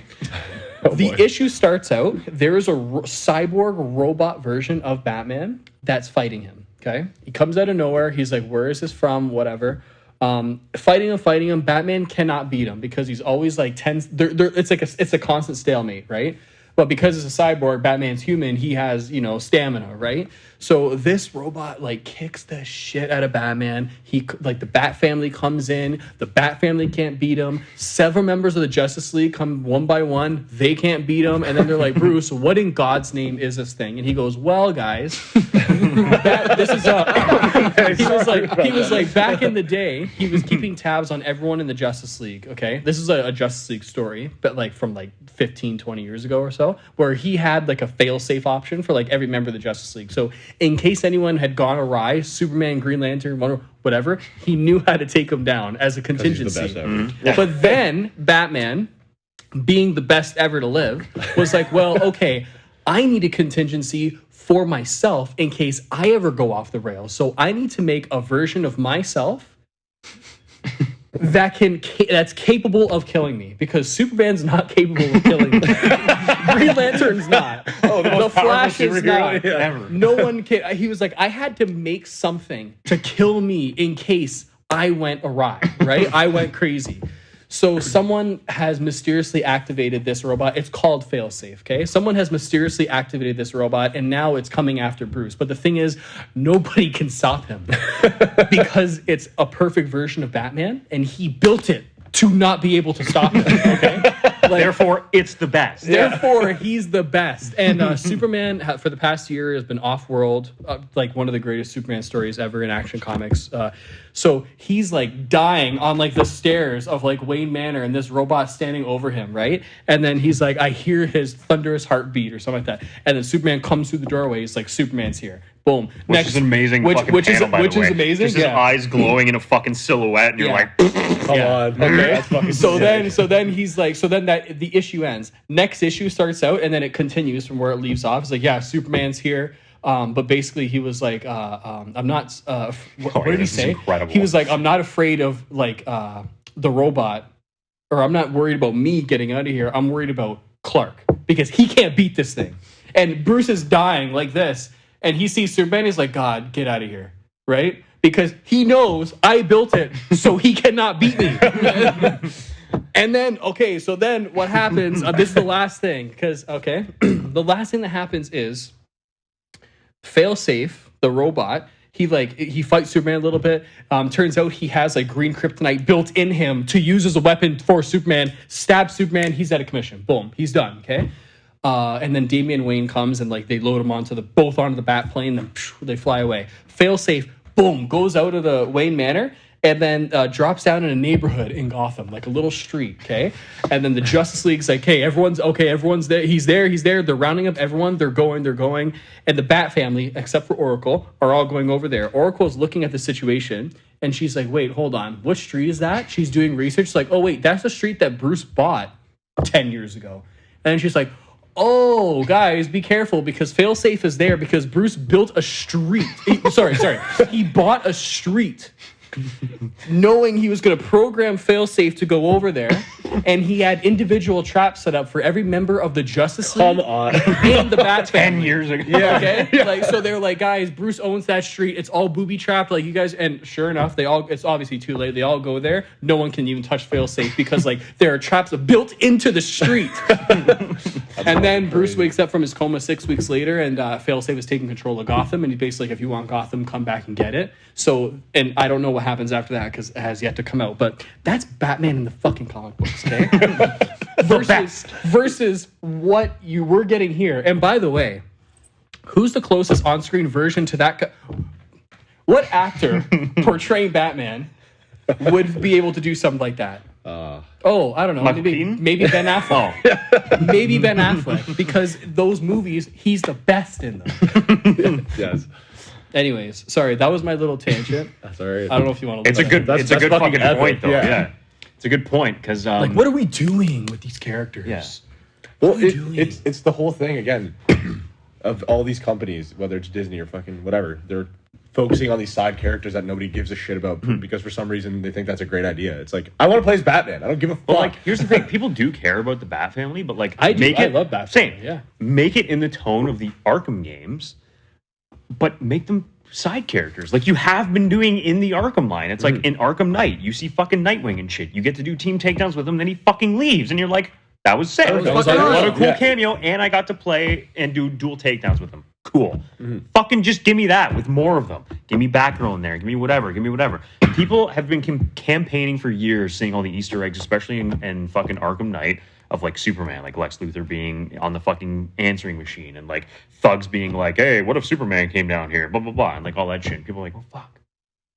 D: The issue starts out, there is a cyborg robot version of Batman that's fighting him. Okay, he comes out of nowhere. He's like, "Where is this from?" Whatever. Fighting him. Batman cannot beat him because he's always like tense. It's a constant stalemate, right? But because it's a cyborg, Batman's human. He has stamina, right? So this robot like kicks the shit out of Batman. The Bat family comes in. The Bat family can't beat him. Several members of the Justice League come one by one. They can't beat him, and then they're like, "Bruce, what in God's name is this thing?" And he goes, "Well, guys, this is he was like back in the day, he was keeping tabs on everyone in the Justice League. Okay, this is a Justice League story, but like from like 15, 20 years ago or so, where he had like a fail-safe option for like every member of the Justice League. So in case anyone had gone awry, Superman, Green Lantern, whatever, he knew how to take them down as a contingency.
A: He's the best ever.
D: But then Batman, being the best ever to live, was like, well, okay, I need a contingency for myself in case I ever go off the rails. So I need to make a version of myself that's capable of killing me, because Superman's not capable of killing me. Green Lantern's not. The Flash is not.
B: ever.
D: No one can. He was like, I had to make something to kill me in case I went awry, right? I went crazy. So someone has mysteriously activated this robot. It's called Failsafe, okay? Someone has mysteriously activated this robot, and now it's coming after Bruce. But the thing is, nobody can stop him because it's a perfect version of Batman, and he built it to not be able to stop him, okay?
B: Therefore, it's the best.
D: Therefore, he's the best. And Superman, for the past year, has been off-world, like one of the greatest Superman stories ever in Action Comics. So he's like dying on like the stairs of like Wayne Manor, and this robot standing over him, right? And then he's like, I hear his thunderous heartbeat or something like that. And then Superman comes through the doorway. He's like, Superman's here. Boom.
B: Which is an amazing fucking panel, by the way.
D: Amazing.
B: Just his eyes glowing in a fucking silhouette, and you're like,
A: Come on.
D: Okay.
A: That's fucking
D: So
A: sick.
D: then he's like, that the issue ends. Next issue starts out, and then it continues from where it leaves off. It's like, yeah, Superman's here. But basically he was like, I'm not, what did he say?
B: Incredible.
D: He was like, I'm not afraid of like, the robot, or I'm not worried about me getting out of here. I'm worried about Clark, because he can't beat this thing. And Bruce is dying like this. And he sees Superman, he's like, God, get out of here, right? Because he knows I built it, so he cannot beat me. And then, okay, so then what happens, this is the last thing, because, okay, the last thing that happens is Failsafe, the robot, he fights Superman a little bit. Turns out he has like green kryptonite built in him to use as a weapon for Superman. Stabs Superman, he's out of commission. Boom, he's done, okay? And then Damian Wayne comes, and like they load him both onto the bat plane, then they fly away. Failsafe, boom, goes out of the Wayne Manor, and then drops down in a neighborhood in Gotham, like a little street, okay? And then the Justice League's like, hey, everyone's there. He's there. They're rounding up everyone. They're going. And the Bat family, except for Oracle, are all going over there. Oracle's looking at the situation, and she's like, wait, hold on. What street is that? She's doing research. Like, oh, wait, that's the street that Bruce bought 10 years ago. And then she's like, oh, guys, be careful, because Failsafe is there because Bruce built a street. Sorry. He bought a street knowing he was going to program failsafe to go over there, and he had individual traps set up for every member of the Justice League
A: Come on.
D: and the Bat family.
B: 10 years ago.
A: Yeah.
D: Okay, like so they're like, guys, Bruce owns that street. It's all booby trapped. Like you guys, and sure enough, it's obviously too late. They all go there. No one can even touch failsafe because like there are traps built into the street. And then Bruce wakes up from his coma 6 weeks later, and failsafe is taking control of Gotham, and he's basically like, if you want Gotham, come back and get it. So, and I don't know what happens after that because it has yet to come out, but that's Batman in the fucking comic books, okay? versus what you were getting here. And by the way, who's the closest on-screen version to that? What actor portraying Batman would be able to do something like that? I don't know. Maybe Ben Affleck. Maybe Ben Affleck, because those movies, he's the best in them.
A: Yes.
D: Anyways, sorry, that was my little tangent.
A: That's all right.
D: I don't know if you want to.
B: It's a good fucking
A: epic,
B: point, though.
A: yeah.
B: Yeah. It's a good point, because...
D: like, what are we doing with these characters?
B: Yeah.
A: Well, it's the whole thing, again, of all these companies, whether it's Disney or fucking whatever, they're focusing on these side characters that nobody gives a shit about because for some reason they think that's a great idea. It's like, I want to play as Batman. I don't give a fuck.
B: Well, like, here's the thing. People do care about the Bat family, but, like,
D: I do.
B: make
D: I
B: it...
D: love Bat
B: Same.
D: family, yeah.
B: Make it in the tone of the Arkham games, but make them side characters like you have been doing in the Arkham line. It's like in Arkham Knight, you see fucking Nightwing and shit. You get to do team takedowns with him, then he fucking leaves, and you're like, that was sick.
D: was
B: What
D: awesome.
B: a cool
A: Yeah.
B: cameo, and I got to play and do dual takedowns with him. Cool. Fucking just give me that with more of them. Give me Batgirl in there. Give me whatever. People have been campaigning for years, seeing all the Easter eggs, especially in fucking Arkham Knight, of like Superman, like Lex Luthor being on the fucking answering machine, and like thugs being like, hey, what if Superman came down here? Blah blah blah, and like all that shit. People are like, well, fuck.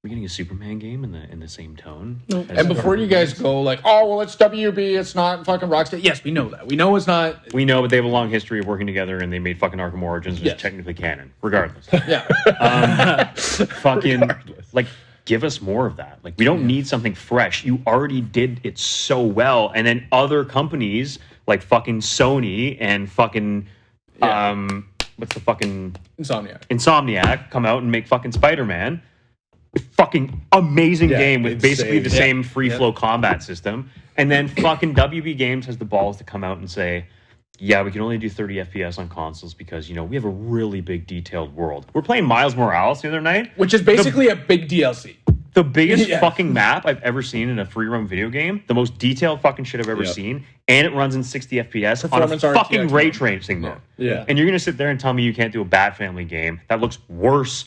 B: We're getting a Superman game in the same tone.
C: And before you guys go like, oh well, it's WB, it's not fucking Rockstar. Yes, we know that. We know it's not.
B: We know, but they have a long history of working together, and they made fucking Arkham Origins, which
C: Yes.
B: is technically canon, regardless.
C: Yeah.
B: Fucking like, give us more of that. Like, we don't need something fresh. You already did it so well, and then other companies like fucking Sony and fucking what's the fucking Insomniac come out and make fucking Spider-Man. Fucking amazing game with
A: insane.
B: basically the same free flow combat system, and then fucking WB Games has the balls to come out and say, yeah, we can only do 30 FPS on consoles because, you know, we have a really big detailed world. We're playing Miles Morales the other night,
C: Which is basically a big DLC.
B: the biggest
C: Yeah.
B: fucking map I've ever seen in a free roam video game, the most detailed fucking shit I've ever
A: Yep.
B: seen, and it runs in 60 FPS on a
C: Performance RTX
B: fucking ray
C: mode.
B: tracing mode.
A: Yeah.
B: And you're gonna sit there and tell me you can't do a Bat Family game that looks worse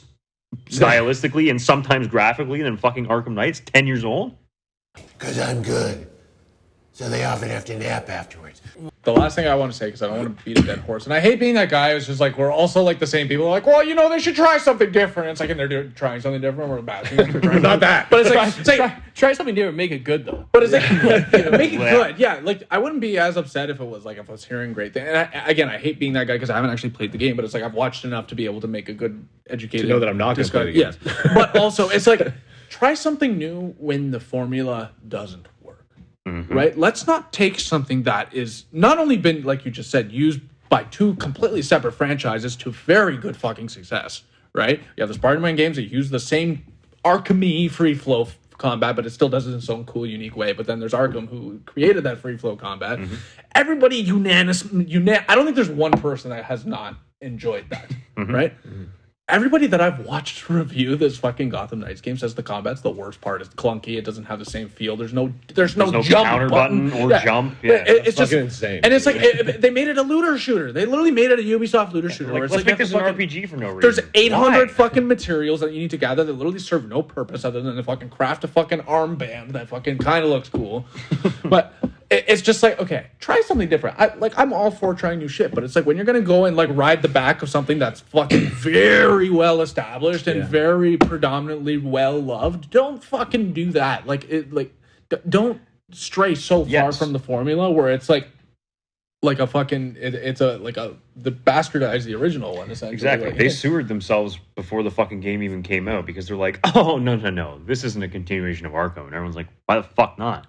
B: stylistically and sometimes graphically than fucking Arkham Knight? It's 10 years old.
G: Because I'm good. So they often have to nap afterwards.
C: The last thing I want to say, because I don't want to beat a dead horse, and I hate being that guy who's just like, we're also like the same people. Like, well, you know, they should try something different. It's like, and they're trying something different. We're bad. Not that. But it's like,
D: Try something new and make it good though.
C: But it's like, make it good. Yeah, like I wouldn't be as upset if it was like if I was hearing great things. And I hate being that guy because I haven't actually played the game. But it's like I've watched enough to be able to make a good, educated.
A: To know that I'm not going to play the game.
C: Yes, but also it's like try something new when the formula doesn't work. Right? Let's not take something that is not only been, like you just said, used by two completely separate franchises to very good fucking success. Right? You have the Spider-Man games that use the same Arkham-y free flow combat, but it still does it in its own cool, unique way. But then there's Arkham, who created that free flow combat. Everybody I don't think there's one person that has not enjoyed that, right? Everybody that I've watched review this fucking Gotham Knights game says the combat's the worst part. It's clunky. It doesn't have the same feel. There's no jump
B: counter button or jump. Yeah,
C: it's just
A: fucking insane.
C: And it's like they made it a looter shooter. They literally made it a Ubisoft looter shooter.
B: Like,
C: where it's
B: let's
C: like
B: make this an RPG for no reason.
C: there's 800
B: Why?
C: fucking materials that you need to gather that literally serve no purpose other than to fucking craft a fucking armband that fucking kind of looks cool. But it's just like, okay, try something different. I'm all for trying new shit, but it's like when you're gonna go and like ride the back of something that's fucking very well established and very predominantly well loved, don't fucking do that. Don't stray so far from the formula where it's like a fucking it's a bastardized the original one essentially.
B: Exactly.
C: Like,
B: They sewered themselves before the fucking game even came out because they're like, oh, no. This isn't a continuation of Arkham. And everyone's like, why the fuck not?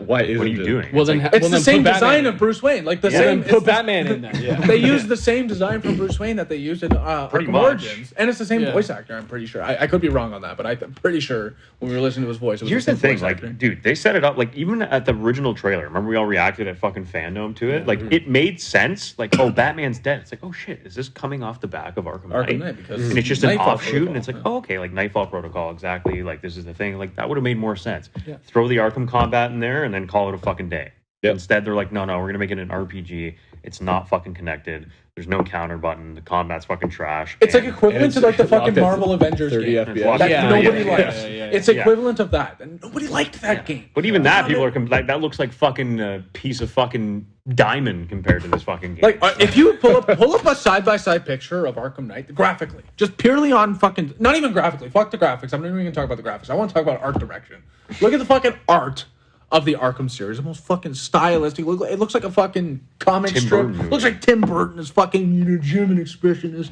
A: Why isn't
B: What are you
A: it?
B: doing?
D: Well, then,
C: It's the
D: then
C: same
D: put
C: design
D: Batman
C: of Bruce Wayne, like the
D: in.
C: same.
D: Then put Batman in there.
C: They used the same design from Bruce Wayne that they used in Arkham
B: much.
C: Origins, and it's the same
D: Yeah.
C: voice actor. I'm pretty sure. I could be wrong on that, but I'm pretty sure when we were listening to his voice, it was
B: Here's
C: the
B: the
C: same
B: thing,
C: voice
B: like,
C: actor.
B: dude, they set it up, like, even at the original trailer, remember we all reacted at fucking Fandom to it? Like, it made sense. Like, oh, Batman's dead. It's like, oh, shit, is this coming off the back of Arkham Knight?
C: Because
B: And it's just an
C: Nightfall
B: offshoot,
C: Protocol.
B: and it's like, oh, okay, like, Nightfall Protocol, exactly. Like, this is the thing. Like, that would have made more sense. Throw the Arkham combat in there, and then call it a fucking day.
A: Yep.
B: Instead, they're like, no, we're going to make it an RPG. It's not fucking connected. There's no counter button. The combat's fucking trash.
C: It's like
B: and-
C: equivalent to like the fucking
A: locked at
C: Marvel Avengers
A: 30
C: game.
A: FPS.
C: That
B: Yeah,
C: nobody
B: yeah,
C: likes.
D: yeah,
C: It's
B: yeah.
C: equivalent of that, and nobody liked that game.
B: But even that, people are like, that looks like fucking piece of fucking diamond compared to this fucking game.
C: Like, if you pull up a side-by-side picture of Arkham Knight, graphically, just purely on fucking, not even graphically, fuck the graphics. I'm not even gonna talk about the graphics. I want to talk about art direction. Look at the fucking art of the Arkham series. The most fucking stylistic. It looks like a fucking comic
B: Tim
C: strip.
B: Burton movie.
C: Looks like Tim Burton is fucking German expressionist.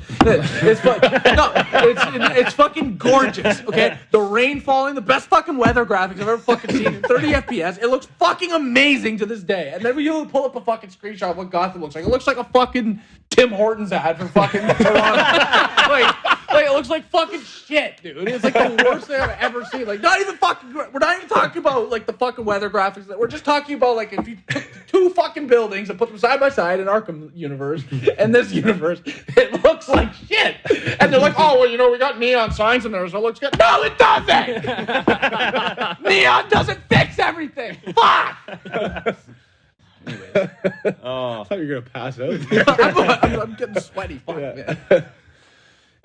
C: It's fucking gorgeous. Okay, the rain falling, the best fucking weather graphics I've ever fucking seen in 30 FPS. It looks fucking amazing to this day. And then when you pull up a fucking screenshot of what Gotham looks like, it looks like a fucking Tim Hortons ad for fucking Toronto. Like it looks like fucking shit, dude. It's like the worst thing I've ever seen. Like, not even fucking. We're not even talking about like the fucking weather graphics. We're just talking about like if you took two fucking buildings and put them side by side in Arkham universe and this universe, it looks like shit. And they're like, oh well, we got neon signs in there, so it looks good. No, it doesn't. Neon doesn't fix everything. Fuck. Anyways,
A: I thought you were gonna pass out.
C: I'm getting sweaty. Fuck, man.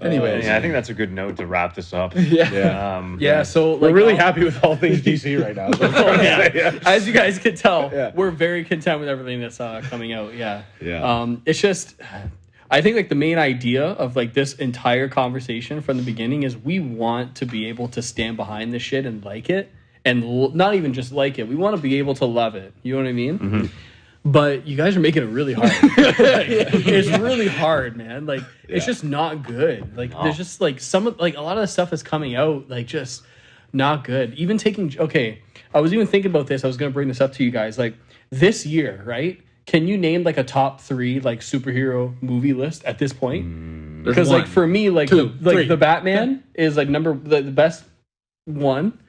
C: Anyways,
B: yeah, I think that's a good note to wrap this up.
D: Yeah, so
A: We're
D: like,
A: really happy with all things DC right now. So I'm trying to say, yeah.
D: as you guys can tell,
A: Yeah.
D: we're very content with everything that's coming out. Yeah.
A: Yeah.
D: It's just, I think like the main idea of like this entire conversation from the beginning is we want to be able to stand behind this shit and like it, and not even just like it. We want to be able to love it. You know what I mean?
B: Mm-hmm.
D: But you guys are making it really hard. It's really hard, man. Like it's just not good. Like there's just like a lot of the stuff that's coming out, like just not good. Even I was even thinking about this. I was gonna bring this up to you guys. Like this year, right? Can you name like a top 3 like superhero movie list at this point? Because like for me, like the Batman is like the best one.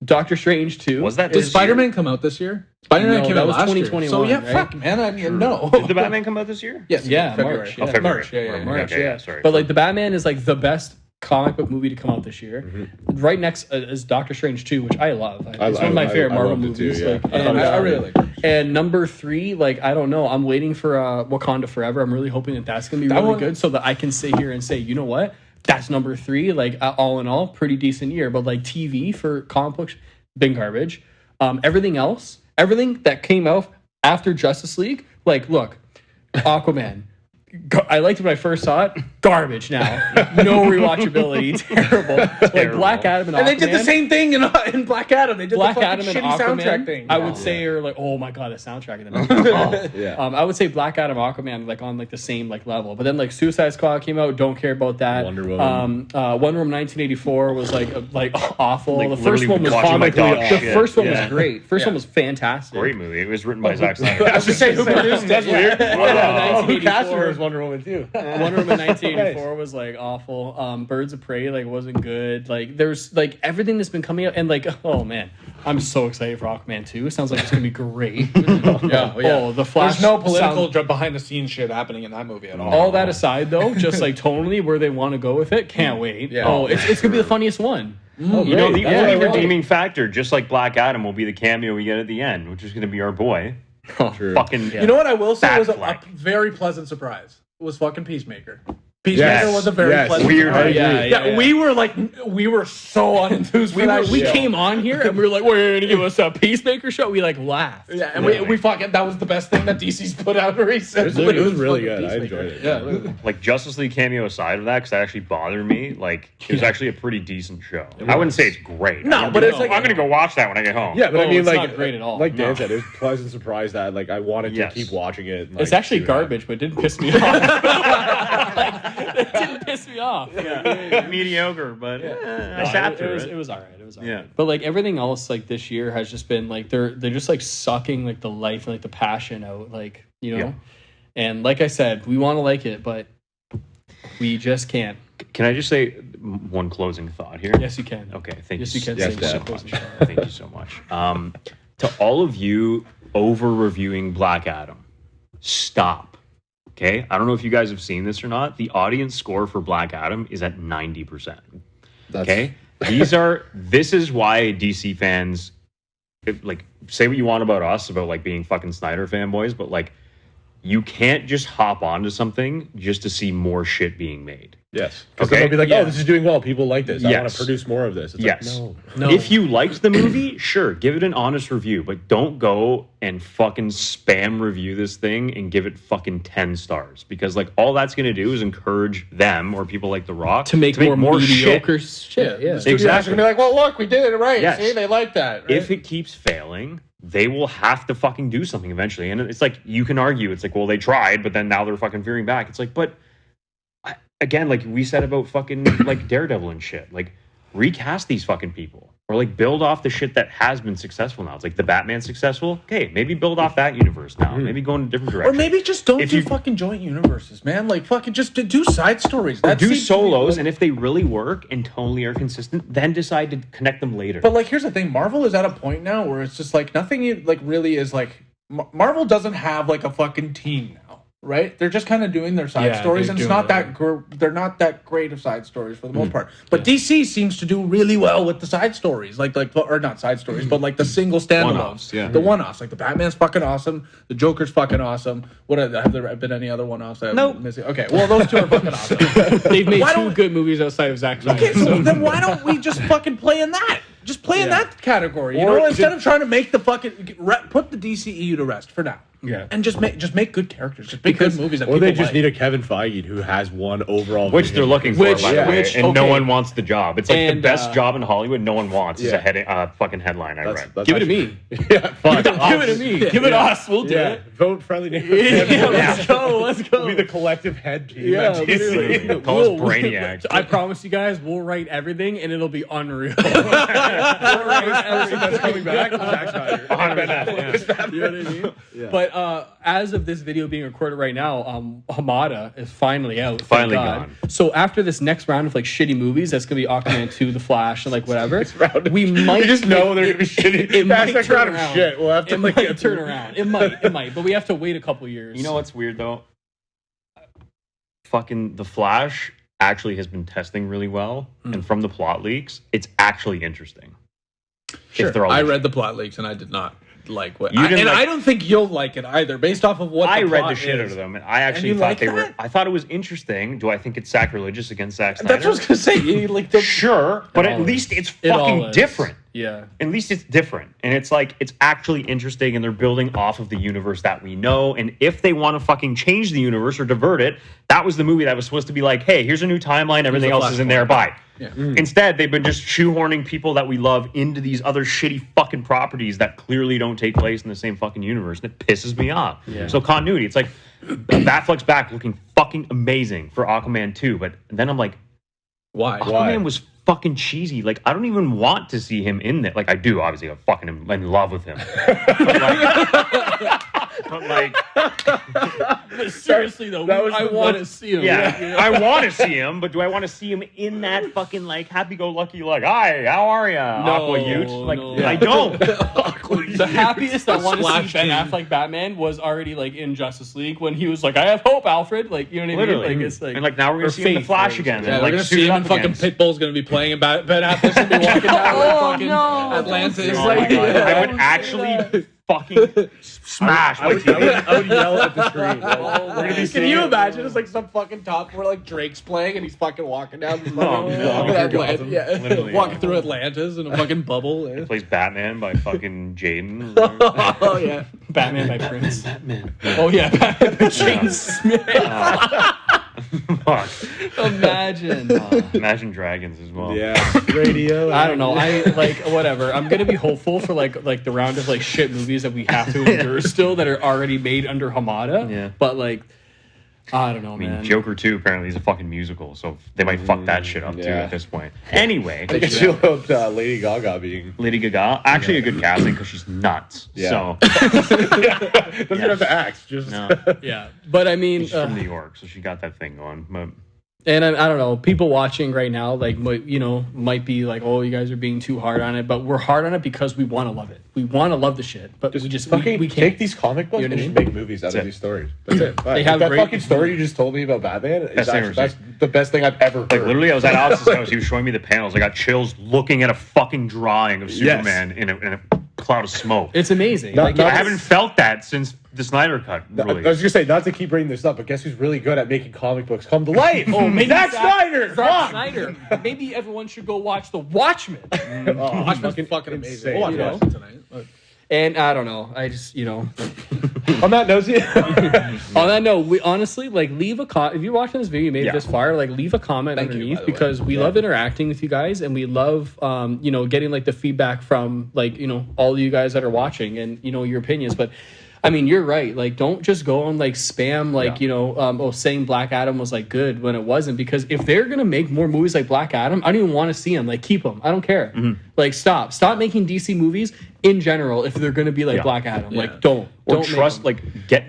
D: Doctor Strange 2.
B: Was that
C: Did
B: this
C: Spider-Man
B: year?
C: come out this year? Spider-Man
D: No,
C: came
D: that
C: out
D: was
C: last
D: 2021,
C: year. So yeah,
D: right?
C: fuck, man. I mean, no.
B: Did the Batman come out this year?
C: Yes.
D: Yeah,
C: February.
D: March.
B: Oh,
D: Yeah.
B: February.
C: March. Yeah.
D: March,
B: Okay,
D: yeah.
B: sorry.
D: But like the Batman is like the best comic book movie to come out this year. Right next is Doctor Strange 2, which I love. It's one of my favorite Marvel
A: loved it
D: movies.
A: too, yeah.
D: Like,
C: And I really like it.
D: And number 3, like I don't know, I'm waiting for Wakanda Forever. I'm really hoping that's gonna be
C: That
D: really
C: one-
D: good, so that I can sit here and say, you know what, that's number 3. Like all in all, pretty decent year. But like TV for comic books, been garbage. Everything else, everything that came out after Justice League, like look, Aquaman. I liked it when I first saw it. Garbage now. No rewatchability. Terrible. Like Black Adam and Aquaman.
C: And they did the same thing in Black Adam. They did
D: Black
C: the fucking
D: Adam and
C: shitty
D: Aquaman.
C: soundtrack thing.
D: I would say are like, oh my god, the soundtrack. And then
A: Yeah.
D: I would say Black Adam, Aquaman, like on like the same like level. But then like Suicide Squad came out. Don't care about that.
A: Wonder Woman.
D: Wonder Woman 1984 was like awful.
B: Like,
D: the first
B: literally
D: one was
B: watching my
D: comically.
B: dog
D: The
B: shit.
D: first one
A: Yeah.
D: was great. First one was fantastic.
B: Great movie. It was written by Zack Snyder.
C: I was just saying who produced
A: That's
C: it.
A: weird.
D: Yeah.
A: Who casted her as Wonder Woman too?
D: Wonder Woman 1984 was like awful. Birds of Prey like wasn't good. Like there's like everything that's been coming out, and like oh man, I'm so excited for Aquaman 2. It sounds like it's gonna be great.
C: Yeah.
D: Oh, the Flash.
C: There's no political
D: sound-
C: behind the scenes shit happening in that movie at all.
D: all that aside, though, just like tonally where they want to go with it, can't wait.
C: Yeah.
D: Oh, it's gonna be the funniest one.
A: Oh,
B: You know,
A: great.
B: the
A: That's
B: only
A: what I want.
B: redeeming factor, just like Black Adam, will be the cameo we get at the end, which is going to be our boy.
A: True.
B: Fucking
C: You know what I will say was a
B: Batfleck.
C: very pleasant surprise. Was fucking Peacemaker. Peacemaker was a very pleasant
B: weird.
C: surprise.
D: Yeah.
C: We were so unenthused for that.
D: We came on here and we were like, we're gonna give us a Peacemaker show. We like laughed.
C: Yeah, and we fucking that was the best thing that DC's put out recently.
A: It was really
C: fucking
A: good. I
C: Peacemaker.
A: enjoyed it.
C: Yeah.
B: Like Justice League cameo aside of that, because that actually bothered me. Like it was actually a pretty decent show. I wouldn't say it's great.
C: No, but it's like
B: I'm gonna go watch that when I get home.
A: Yeah, but I mean,
D: it's
A: like,
D: not great at all.
A: like Dan said, it was a pleasant surprise that like I wanted to
B: Yes.
A: keep watching it. And,
D: It's
A: like,
D: actually
A: see what
D: garbage, but it didn't piss me off. It didn't piss me off.
B: Mediocre, but I
D: No,
B: sat through it.
D: It was all right. It was all
B: Yeah.
D: right. But like everything else, like this year has just been like they're just like sucking like the life and like the passion out, like you know.
B: Yeah.
D: And like I said, we want to like it, but we just can't.
B: Can I just say one closing thought here?
D: Yes, you can.
B: Okay, thank
D: Yes,
B: you.
D: you can
A: say
B: Thank you so
D: that.
B: much. Thank you so much. To all of you over reviewing Black Adam, stop. Okay, I don't know if you guys have seen this or not. The audience score for Black Adam is at 90%. Okay, this is why DC fans like say what you want about us about like being fucking Snyder fanboys, but like you can't just hop onto something just to see more shit being made.
A: Yes. Because
B: Okay.
A: they'll be like,
D: Yeah.
A: oh, this is doing well. People like this. I want
B: Yes.
A: to produce more of this. It's
B: Yes.
A: like,
D: No.
B: If you liked the movie, sure, give it an honest review, but don't go and fucking spam review this thing and give it fucking 10 stars because like all that's going to do is encourage them or people like The Rock
D: To make more mediocre shit. Yeah.
A: Exactly.
B: Exactly.
A: Gonna be like, well, look, we did it right.
B: Yes.
A: See, they like that. Right?
B: If it keeps failing, they will have to fucking do something eventually. And it's like, you can argue, it's like, well, they tried, but then now they're fucking veering back. It's like, but again, like we said about fucking like Daredevil and shit, like recast these fucking people or like build off the shit that has been successful now. It's like the Batman successful. Okay, maybe build off that universe now. Maybe go in a different direction.
C: Or maybe just don't
B: If
C: do
B: you-
C: fucking joint universes, man. Like fucking just do side stories.
B: Or
C: That
B: do
C: seems to be-
B: solos, and if they really work and tonally are consistent, then decide to connect them later.
C: But like, here's the thing: Marvel is at a point now where it's just like nothing. Like, really is like Marvel doesn't have like a fucking team now, right? They're just kind of doing their side
D: Yeah,
C: stories,
D: they're
C: and it's
D: doing
C: not
D: it.
C: that they're not that great of side stories for the most part. But DC seems to do really well with the side stories, like or not side stories, but like the single standalones,
B: One-offs, yeah.
C: the one-offs. Like the Batman's fucking awesome, the Joker's fucking awesome. What have there been any other one-offs? That
D: Nope.
C: I'm missing? Okay, well those two are fucking awesome.
D: They've made
C: Why
D: two
C: don't-
D: good movies outside of Zack Snyder.
C: Okay, so then why don't we just fucking play in that? Just play in that category, you
A: Or
C: know, instead
A: just-
C: of trying to make the fucking put the DCEU to rest for now.
D: Yeah.
C: and just make good characters, just make good movies that
A: Or
C: people
A: they just
C: like.
A: need a Kevin Feige who has one overall
B: which
A: vision.
B: they're looking for,
D: Which-
B: by the way,
D: which-
B: and no
D: okay.
B: one wants the job. It's like the
D: And,
B: best job in Hollywood no one wants is
A: Yeah.
B: a fucking headline I read.
A: That's
D: Give it to
A: actually-
D: me.
A: Yeah, fine.
D: Give it to me. Give it us. We'll do
A: Yeah,
D: it.
A: vote friendly neighborhood.
D: Yeah, let's go. Let's go.
A: We'll be the collective head team.
D: Yeah,
A: at DC.
D: literally.
B: Call us Brainiac.
D: I promise you guys, we'll write everything and it'll be unreal.
A: Everything that's coming back. Zack Snyder.
D: You know what I mean? But as of this video being recorded right now, Hamada is finally out. thank
B: Finally
D: God.
B: gone.
D: So after this next round of like shitty movies, that's gonna be Aquaman 2, The Flash, and like whatever. We might
A: You just know they're gonna be shitty.
D: It might
A: That's
D: turn
A: round of
D: around.
A: shit. We'll have to
D: It might turn around. It might. But we have to wait a couple years.
B: You know what's weird though? Fucking The Flash actually has been testing really well, and from the plot leaks, it's actually interesting.
C: Sure.
B: If they're all
C: I
B: legit.
C: read the plot leaks and I did not like what.
B: You didn't like-
C: I don't think you'll like it either, based off of what
B: I
C: the
B: read
C: plot
B: the shit
C: is.
B: out of them, and I actually
C: you
B: thought
C: like
B: they were.
C: that?
B: I thought it was interesting. Do I think it's sacrilegious against Zack Snyder?
C: That's what I was gonna say. You, like the,
B: Sure, but
D: all
B: at least it's
D: It all
B: fucking
D: is.
B: different.
D: Yeah.
B: At least it's different. And it's like, it's actually interesting, and they're building off of the universe that we know. And if they want to fucking change the universe or divert it, that was the movie that was supposed to be like, hey, here's a new timeline, everything else is in there, bye.
C: Yeah.
B: Instead, they've been just shoehorning people that we love into these other shitty fucking properties that clearly don't take place in the same fucking universe. And it pisses me off.
D: Yeah.
B: So continuity, it's like, Batfleck's back looking fucking amazing for Aquaman 2. But then I'm like,
C: why?
B: Aquaman was fucking cheesy. Like, I don't even want to see him in that. Like, I do, obviously. I'm fucking in love with him. But like,
D: But seriously though, I want to see him.
B: yeah, I want to see him, but do I want to see him in that fucking like happy-go-lucky like, hi, how are ya,
D: No,
B: Aqua Ute? Like,
D: no.
B: I don't.
D: The happiest I want to see
C: Splash
D: Ben
C: team.
D: Affleck Batman was already like in Justice League when he was like, "I have hope, Alfred." Like, you know what I
B: Literally.
D: mean? Like, it's like,
B: And like now we're
D: or
B: gonna see him in the
D: Faith,
B: Flash
D: or-
B: again.
C: Yeah,
B: and,
C: we're
B: like
C: gonna
B: suit
C: see him
B: up
C: and fucking
B: against-
C: Pitbull's gonna be playing, and Ben Affleck's gonna be walking down with fucking
D: no,
C: Atlantis.
B: Oh my God. I would
D: Don't say
B: actually fucking smash.
A: I would yell at the screen. Like, we're gonna be
D: Can you imagine? It's like some fucking top where like Drake's playing and he's fucking walking down the
B: Literally.
C: Walking through Atlantis in a fucking bubble.
B: He plays Batman by fucking Jaden.
D: Oh yeah, Batman by Prince.
B: Batman.
D: Oh yeah, Batman by Jaden Smith.
B: Fuck.
D: Imagine.
B: Imagine Dragons as well.
A: Yeah, radio.
D: I don't know. I like whatever. I'm gonna be hopeful for like the round of like shit movies that we have to endure still that are already made under Hamada.
B: Yeah.
D: But like, I don't know,
B: I mean,
D: man.
B: Joker 2 apparently is a fucking musical, so they might fuck that shit up too
A: yeah.
B: at this point. Anyway,
A: I guess you loved Lady Gaga being.
B: Lady Gaga, actually a good casting because she's nuts.
A: Yeah.
B: So
A: Doesn't have to act. Just
B: no,
D: Yeah, but I mean,
B: she's from New York, so she got that thing going. But
D: and I don't know. People watching right now, like might be like, "Oh, you guys are being too hard on it," but we're hard on it because we want to love it. We want to love the shit, but we just
A: fucking
D: we
A: take
D: can't.
A: these comic books
D: You know
A: and
D: what I
A: just
D: mean?
A: make movies out
B: That's
A: of
B: it.
A: these stories. That's it.
D: They have
A: that
D: great-
A: fucking story you just told me about Batman. Is
B: Best thing I've
A: that's
B: ever
A: the best thing I've ever heard.
B: like literally, I was at Alex's house. He was showing me the panels. I got chills looking at a fucking drawing of Superman in a cloud of smoke.
D: It's amazing.
A: Not-
D: Like,
A: not-
B: I haven't felt that since the Snyder Cut. Really.
A: I was gonna say not to keep bringing this up, but guess who's really good at making comic books come to life?
D: oh, maybe
A: Zack Snyder.
D: Zack
A: Fuck!
D: Snyder. Maybe everyone should go watch The Watchmen.
A: Oh,
C: Watchmen's fucking amazing.
A: insane.
C: We'll watch
D: You know?
C: Watchmen tonight. Look.
D: And I don't know. I just
A: On that note,
D: on that note, we honestly like leave a comment if you're watching this video, you made it
B: Yeah.
D: this far. Like leave a comment
C: Thank you,
D: underneath
C: by the way.
D: because we love interacting with you guys and we love getting like the feedback from like all of you guys that are watching and your opinions. But I mean, you're right. Like, don't just go on like spam, like saying Black Adam was like good when it wasn't. Because if they're gonna make more movies like Black Adam, I don't even want to see them. Like, keep them. I don't care. Like, stop making DC movies in general if they're gonna be like
B: Yeah.
D: Black Adam.
C: Yeah.
D: Like, don't
B: Or
D: make
B: trust,
D: them.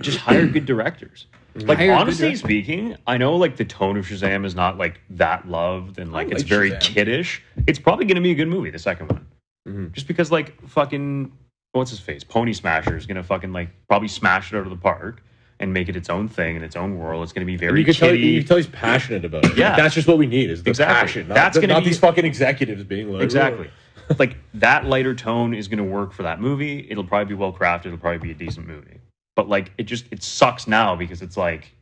B: just hire good directors. Like,
D: Hire good
B: honestly
D: directors.
B: speaking, I know, like, the tone of Shazam is not, like, that loved and, like, it's
C: like
B: very
C: Shazam.
B: kiddish. It's probably going to be a good movie, the second one. Just because, like, fucking, what's his face? Pony Smasher is going to fucking, like, probably smash it out of the park and make it its own thing in its own world. It's going to be very
A: you can
B: kiddie.
A: tell he's passionate about it.
B: Yeah.
A: Like, that's just what we need is the
B: Exactly.
A: passion.
B: That's gonna
A: not
B: be-
A: these fucking executives being like
B: Exactly. Like, that lighter tone is going to work for that movie. It'll probably be well crafted. It'll probably be a decent movie. But, like, it sucks now because it's like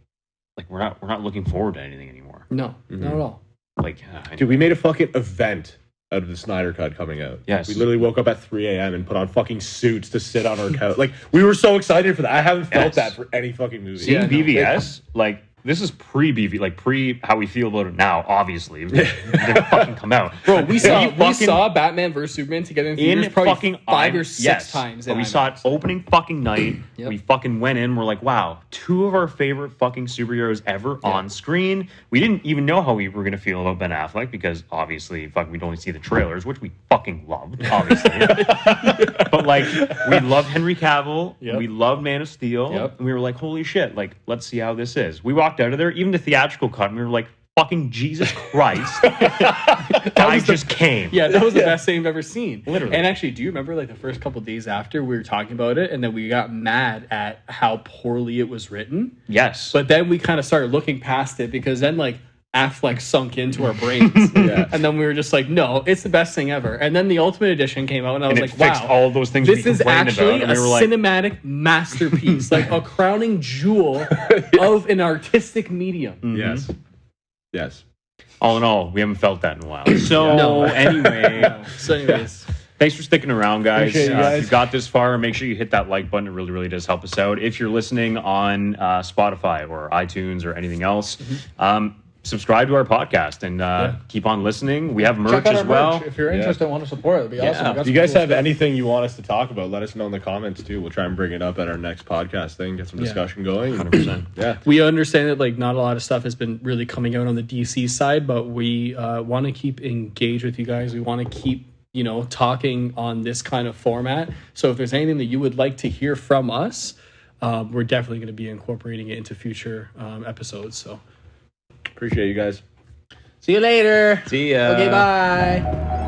B: we're not looking forward to anything anymore.
D: No, not at all.
B: Like,
A: Dude, we made a fucking event out of the Snyder Cut coming out.
B: Yes.
A: We literally woke up at 3 a.m. and put on fucking suits to sit on our couch. Like, we were so excited for that. I haven't felt
B: Yes.
A: that for any fucking movie.
B: seeing
D: Yeah, no.
B: BVS, like, this is pre-BV, like, pre how we feel about it now, obviously. It didn't fucking come out.
D: Bro, we saw
B: fucking-
D: Batman vs Superman together in
B: in
D: theaters probably
B: fucking
D: 5 or 6
B: yes.
D: times.
B: But
D: in
B: we saw it
D: IMAX.
B: opening fucking night.
D: Yep.
B: We fucking went in. We're like, wow, 2 of our favorite fucking superheroes ever on screen. We didn't even know how we were gonna feel about Ben Affleck because obviously, fucking, we'd only see the trailers, which we fucking loved, obviously. But like, we loved Henry Cavill.
D: Yep.
B: We loved Man of Steel.
D: Yep.
B: And we were like, holy shit! Like, let's see how this is. We walked out of there, even the theatrical cut, and we were like, fucking Jesus Christ! I just came.
D: Yeah, that was the best thing I've ever seen.
B: Literally.
D: And actually, do you remember like the first couple days after we were talking about it, and then we got mad at how poorly it was written.
B: Yes.
D: But then we kind of started looking past it because then like Affleck sunk into our brains, and then we were just like, no, it's the best thing ever. And then the Ultimate Edition came out, and I was
B: and it
D: like,
B: fixed
D: wow,
B: all of those things
D: this
B: we
D: is
B: complained
D: actually
B: about. And
D: a
B: we were like,
D: cinematic masterpiece, like a crowning jewel of an artistic medium.
A: Yes. Yes.
B: all in all, we haven't felt that in a while. So
D: No.
B: anyway,
D: So, anyways,
B: thanks for sticking around, guys.
A: Appreciate you guys.
B: If you got this far, make sure you hit that like button. It really, really does help us out. If you're listening on Spotify or iTunes or anything else, subscribe to our podcast and keep on listening. We have merch
C: Check out
B: as
C: our
B: well.
C: merch. If you're interested and want to support it, it'd be awesome. We got
A: If
C: some
A: you guys
C: cool
A: have
C: stuff.
A: anything you want us to talk about, let us know in the comments too. We'll try and bring it up at our next podcast thing, get some discussion going.
B: 100%.
A: Yeah.
D: we understand that like not a lot of stuff has been really coming out on the DC side, but we want to keep engaged with you guys. We want to keep talking on this kind of format. So if there's anything that you would like to hear from us, we're definitely going to be incorporating it into future episodes. So
A: Appreciate you guys.
D: see you later.
B: See ya.
D: Okay, bye.